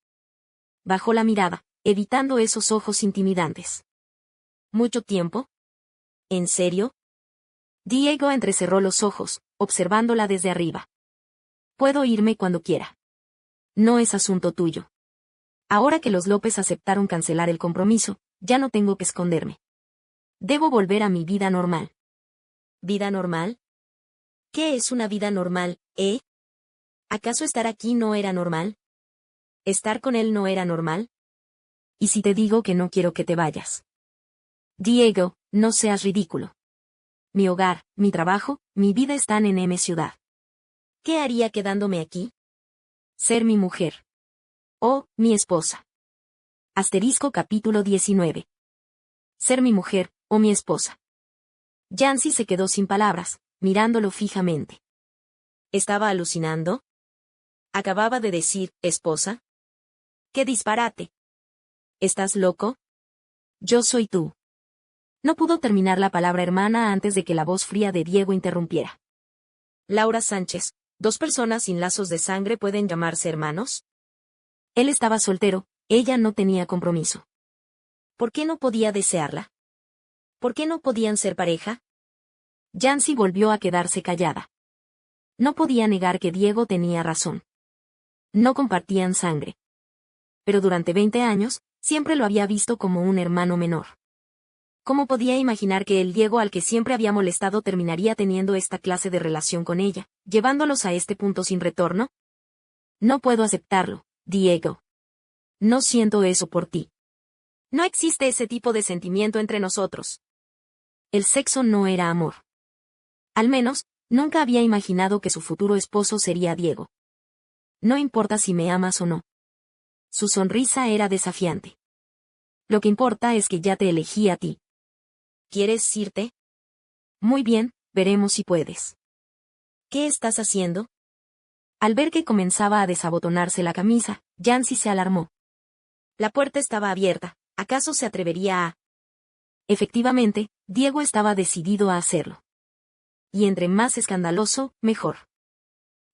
Bajó la mirada, evitando esos ojos intimidantes. ¿Mucho tiempo? ¿En serio? Diego entrecerró los ojos, observándola desde arriba. Puedo irme cuando quiera. No es asunto tuyo. Ahora que los López aceptaron cancelar el compromiso, ya no tengo que esconderme. Debo volver a mi vida normal. ¿Vida normal? ¿Qué es una vida normal, eh? ¿Acaso estar aquí no era normal? ¿Estar con él no era normal? ¿Y si te digo que no quiero que te vayas? Diego, no seas ridículo. Mi hogar, mi trabajo, mi vida están en M Ciudad. ¿Qué haría quedándome aquí? Ser mi mujer. O, mi esposa. Asterisco capítulo 19. Ser mi mujer, o mi esposa. Yancy se quedó sin palabras, mirándolo fijamente. ¿Estaba alucinando? ¿Acababa de decir, esposa? ¡Qué disparate! ¿Estás loco? Yo soy tú. No pudo terminar la palabra hermana antes de que la voz fría de Diego interrumpiera. Laura Sánchez, ¿2 personas sin lazos de sangre pueden llamarse hermanos? Él estaba soltero, ella no tenía compromiso. ¿Por qué no podía desearla? ¿Por qué no podían ser pareja? Yancy volvió a quedarse callada. No podía negar que Diego tenía razón. No compartían sangre. Pero durante 20 años, siempre lo había visto como un hermano menor. ¿Cómo podía imaginar que el Diego al que siempre había molestado terminaría teniendo esta clase de relación con ella, llevándolos a este punto sin retorno? No puedo aceptarlo, Diego. No siento eso por ti. No existe ese tipo de sentimiento entre nosotros. El sexo no era amor. Al menos, nunca había imaginado que su futuro esposo sería Diego. No importa si me amas o no. Su sonrisa era desafiante. Lo que importa es que ya te elegí a ti. ¿Quieres irte? Muy bien, veremos si puedes. ¿Qué estás haciendo? Al ver que comenzaba a desabotonarse la camisa, Yancy se alarmó. La puerta estaba abierta, ¿acaso se atrevería a...? Efectivamente, Diego estaba decidido a hacerlo. Y entre más escandaloso, mejor.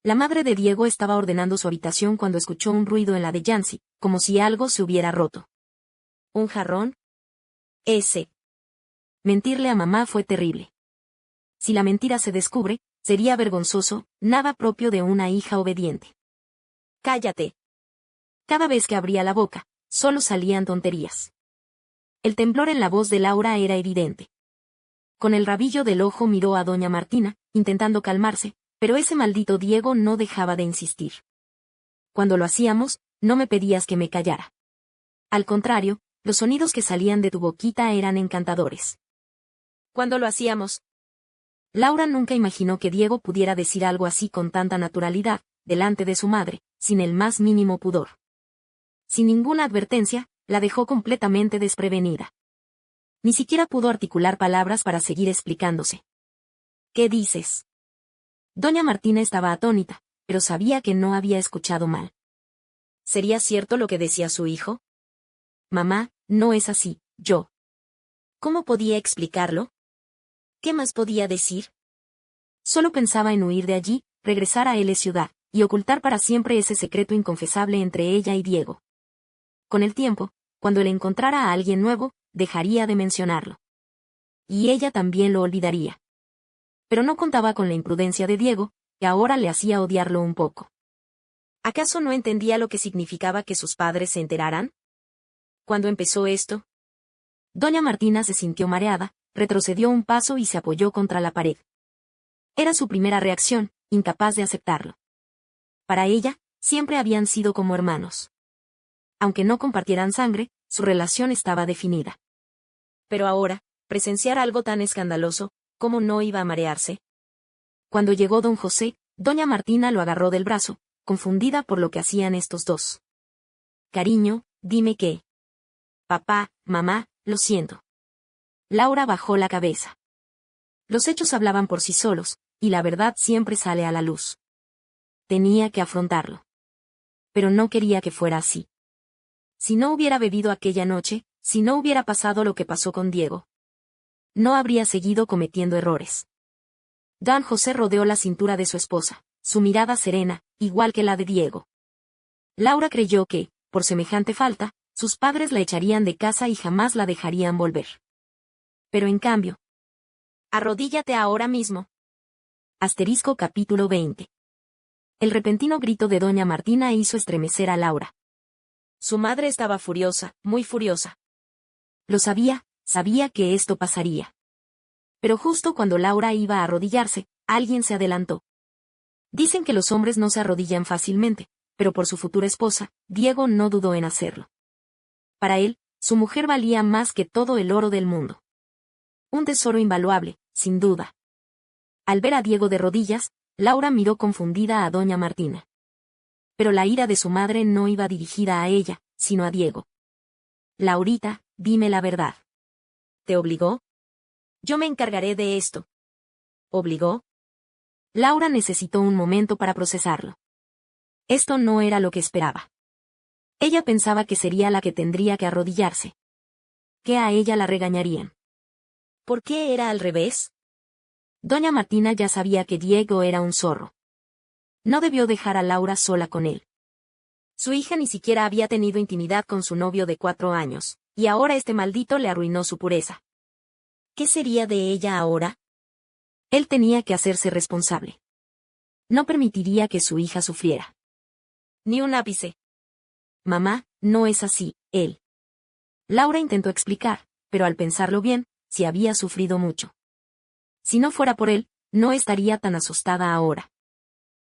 La madre de Diego estaba ordenando su habitación cuando escuchó un ruido en la de Yancy, como si algo se hubiera roto. ¿Un jarrón? Ese. Mentirle a mamá fue terrible. Si la mentira se descubre, Sería vergonzoso, nada propio de una hija obediente. Cállate. Cada vez que abría la boca, solo salían tonterías. El temblor en la voz de Laura era evidente. Con el rabillo del ojo miró a doña Martina, intentando calmarse, pero ese maldito Diego no dejaba de insistir. Cuando lo hacíamos, no me pedías que me callara. Al contrario, los sonidos que salían de tu boquita eran encantadores. Cuando lo hacíamos. Laura nunca imaginó que Diego pudiera decir algo así con tanta naturalidad, delante de su madre, sin el más mínimo pudor. Sin ninguna advertencia, la dejó completamente desprevenida. Ni siquiera pudo articular palabras para seguir explicándose. ¿Qué dices? Doña Martina estaba atónita, pero sabía que no había escuchado mal. ¿Sería cierto lo que decía su hijo? Mamá, no es así, yo. ¿Cómo podía explicarlo? ¿Qué más podía decir? Solo pensaba en huir de allí, regresar a L ciudad, y ocultar para siempre ese secreto inconfesable entre ella y Diego. Con el tiempo, cuando le encontrara a alguien nuevo, dejaría de mencionarlo. Y ella también lo olvidaría. Pero no contaba con la imprudencia de Diego, que ahora le hacía odiarlo un poco. ¿Acaso no entendía lo que significaba que sus padres se enteraran? ¿Cuándo empezó esto? Doña Martina se sintió mareada, retrocedió un paso y se apoyó contra la pared. Era su primera reacción, incapaz de aceptarlo. Para ella, siempre habían sido como hermanos. Aunque no compartieran sangre, su relación estaba definida. Pero ahora, presenciar algo tan escandaloso, ¿cómo no iba a marearse? Cuando llegó don José, doña Martina lo agarró del brazo, confundida por lo que hacían estos dos. Cariño, dime qué. Papá, mamá, lo siento. Laura bajó la cabeza. Los hechos hablaban por sí solos, y la verdad siempre sale a la luz. Tenía que afrontarlo. Pero no quería que fuera así. Si no hubiera bebido aquella noche, si no hubiera pasado lo que pasó con Diego, no habría seguido cometiendo errores. Don José rodeó la cintura de su esposa, su mirada serena, igual que la de Diego. Laura creyó que, por semejante falta, sus padres la echarían de casa y jamás la dejarían volver. Pero en cambio, arrodíllate ahora mismo. Capítulo 20. El repentino grito de doña Martina hizo estremecer a Laura. Su madre estaba furiosa, muy furiosa. Lo sabía, sabía que esto pasaría. Pero justo cuando Laura iba a arrodillarse, alguien se adelantó. Dicen que los hombres no se arrodillan fácilmente, pero por su futura esposa, Diego no dudó en hacerlo. Para él, su mujer valía más que todo el oro del mundo. Un tesoro invaluable, sin duda. Al ver a Diego de rodillas, Laura miró confundida a doña Martina. Pero la ira de su madre no iba dirigida a ella, sino a Diego. Laurita, dime la verdad. ¿Te obligó? Yo me encargaré de esto. ¿Obligó? Laura necesitó un momento para procesarlo. Esto no era lo que esperaba. Ella pensaba que sería la que tendría que arrodillarse. Que a ella la regañarían. ¿Por qué era al revés? Doña Martina ya sabía que Diego era un zorro. No debió dejar a Laura sola con él. Su hija ni siquiera había tenido intimidad con su novio de 4 años, y ahora este maldito le arruinó su pureza. ¿Qué sería de ella ahora? Él tenía que hacerse responsable. No permitiría que su hija sufriera. Ni un ápice. Mamá, no es así, él. Laura intentó explicar, pero al pensarlo bien, sí había sufrido mucho. Si no fuera por él, no estaría tan asustada ahora.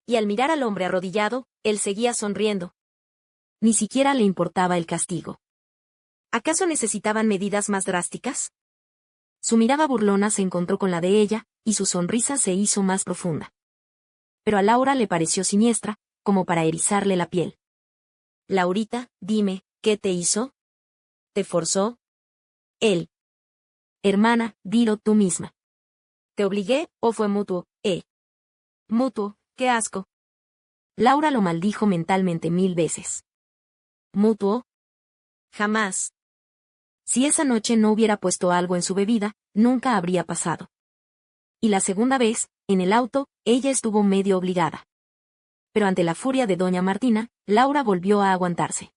Y al mirar al hombre arrodillado, él seguía sonriendo. Ni siquiera le importaba el castigo. ¿Acaso necesitaban medidas más drásticas? Su mirada burlona se encontró con la de ella, y su sonrisa se hizo más profunda. Pero a Laura le pareció siniestra, como para erizarle la piel. Laurita, dime, ¿qué te hizo? ¿Te forzó? Él. Hermana, dilo tú misma. ¿Te obligué, o fue mutuo, Mutuo, qué asco. Laura lo maldijo mentalmente 1000 veces. ¿Mutuo? Jamás. Si esa noche no hubiera puesto algo en su bebida, nunca habría pasado. Y la segunda vez, en el auto, ella estuvo medio obligada. Pero ante la furia de doña Martina, Laura volvió a aguantarse.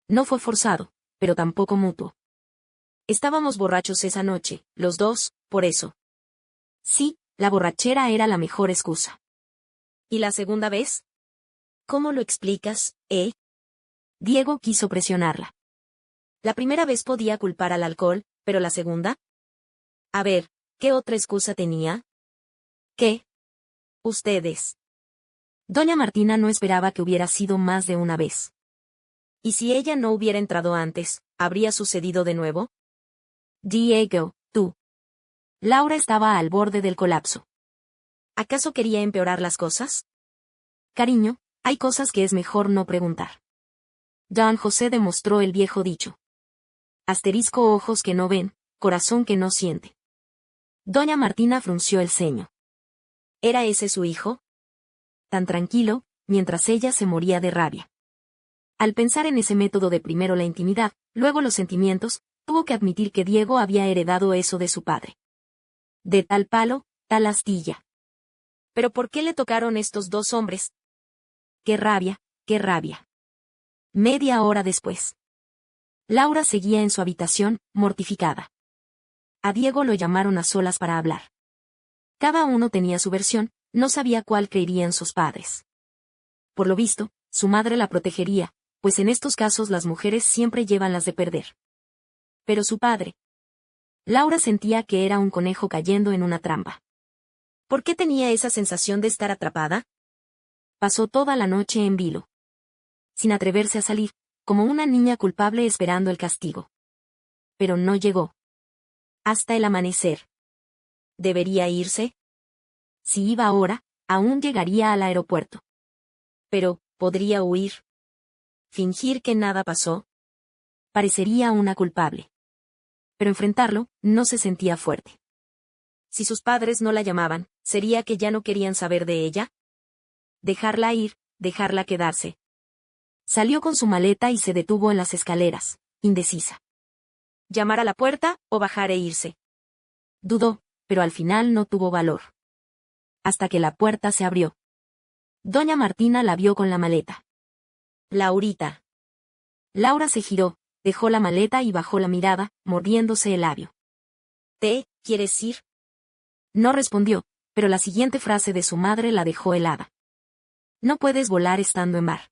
No fue forzado, pero tampoco mutuo. Estábamos borrachos esa noche, los dos, por eso. Sí, la borrachera era la mejor excusa. ¿Y la segunda vez? ¿Cómo lo explicas, eh? Diego quiso presionarla. La primera vez podía culpar al alcohol, pero la segunda. A ver, ¿qué otra excusa tenía? ¿Qué? Ustedes. Doña Martina no esperaba que hubiera sido más de una vez. ¿Y si ella no hubiera entrado antes, habría sucedido de nuevo? Diego, tú. Laura estaba al borde del colapso. ¿Acaso quería empeorar las cosas? Cariño, hay cosas que es mejor no preguntar. Don José demostró el viejo dicho. Asterisco ojos que no ven, corazón que no siente. Doña Martina frunció el ceño. ¿Era ese su hijo? Tan tranquilo, mientras ella se moría de rabia. Al pensar en ese método de primero la intimidad, luego los sentimientos, tuvo que admitir que Diego había heredado eso de su padre. De tal palo, tal astilla. ¿Pero por qué le tocaron estos dos hombres? ¡Qué rabia, qué rabia! Media hora después. Laura seguía en su habitación, mortificada. A Diego lo llamaron a solas para hablar. Cada uno tenía su versión, no sabía cuál creerían sus padres. Por lo visto, su madre la protegería, pues en estos casos las mujeres siempre llevan las de perder. Pero su padre. Laura sentía que era un conejo cayendo en una trampa. ¿Por qué tenía esa sensación de estar atrapada? Pasó toda la noche en vilo. Sin atreverse a salir, como una niña culpable esperando el castigo. Pero no llegó. Hasta el amanecer. ¿Debería irse? Si iba ahora, aún llegaría al aeropuerto. Pero, ¿podría huir? ¿Fingir que nada pasó? Parecería una culpable. Pero enfrentarlo, no se sentía fuerte. Si sus padres no la llamaban, ¿sería que ya no querían saber de ella? Dejarla ir, dejarla quedarse. Salió con su maleta y se detuvo en las escaleras, indecisa. ¿Llamar a la puerta o bajar e irse? Dudó, pero al final no tuvo valor. Hasta que la puerta se abrió. Doña Martina la vio con la maleta. Laurita. Laura se giró, dejó la maleta y bajó la mirada, mordiéndose el labio. ¿Te quieres ir? No respondió, pero la siguiente frase de su madre la dejó helada. No puedes volar estando en mar.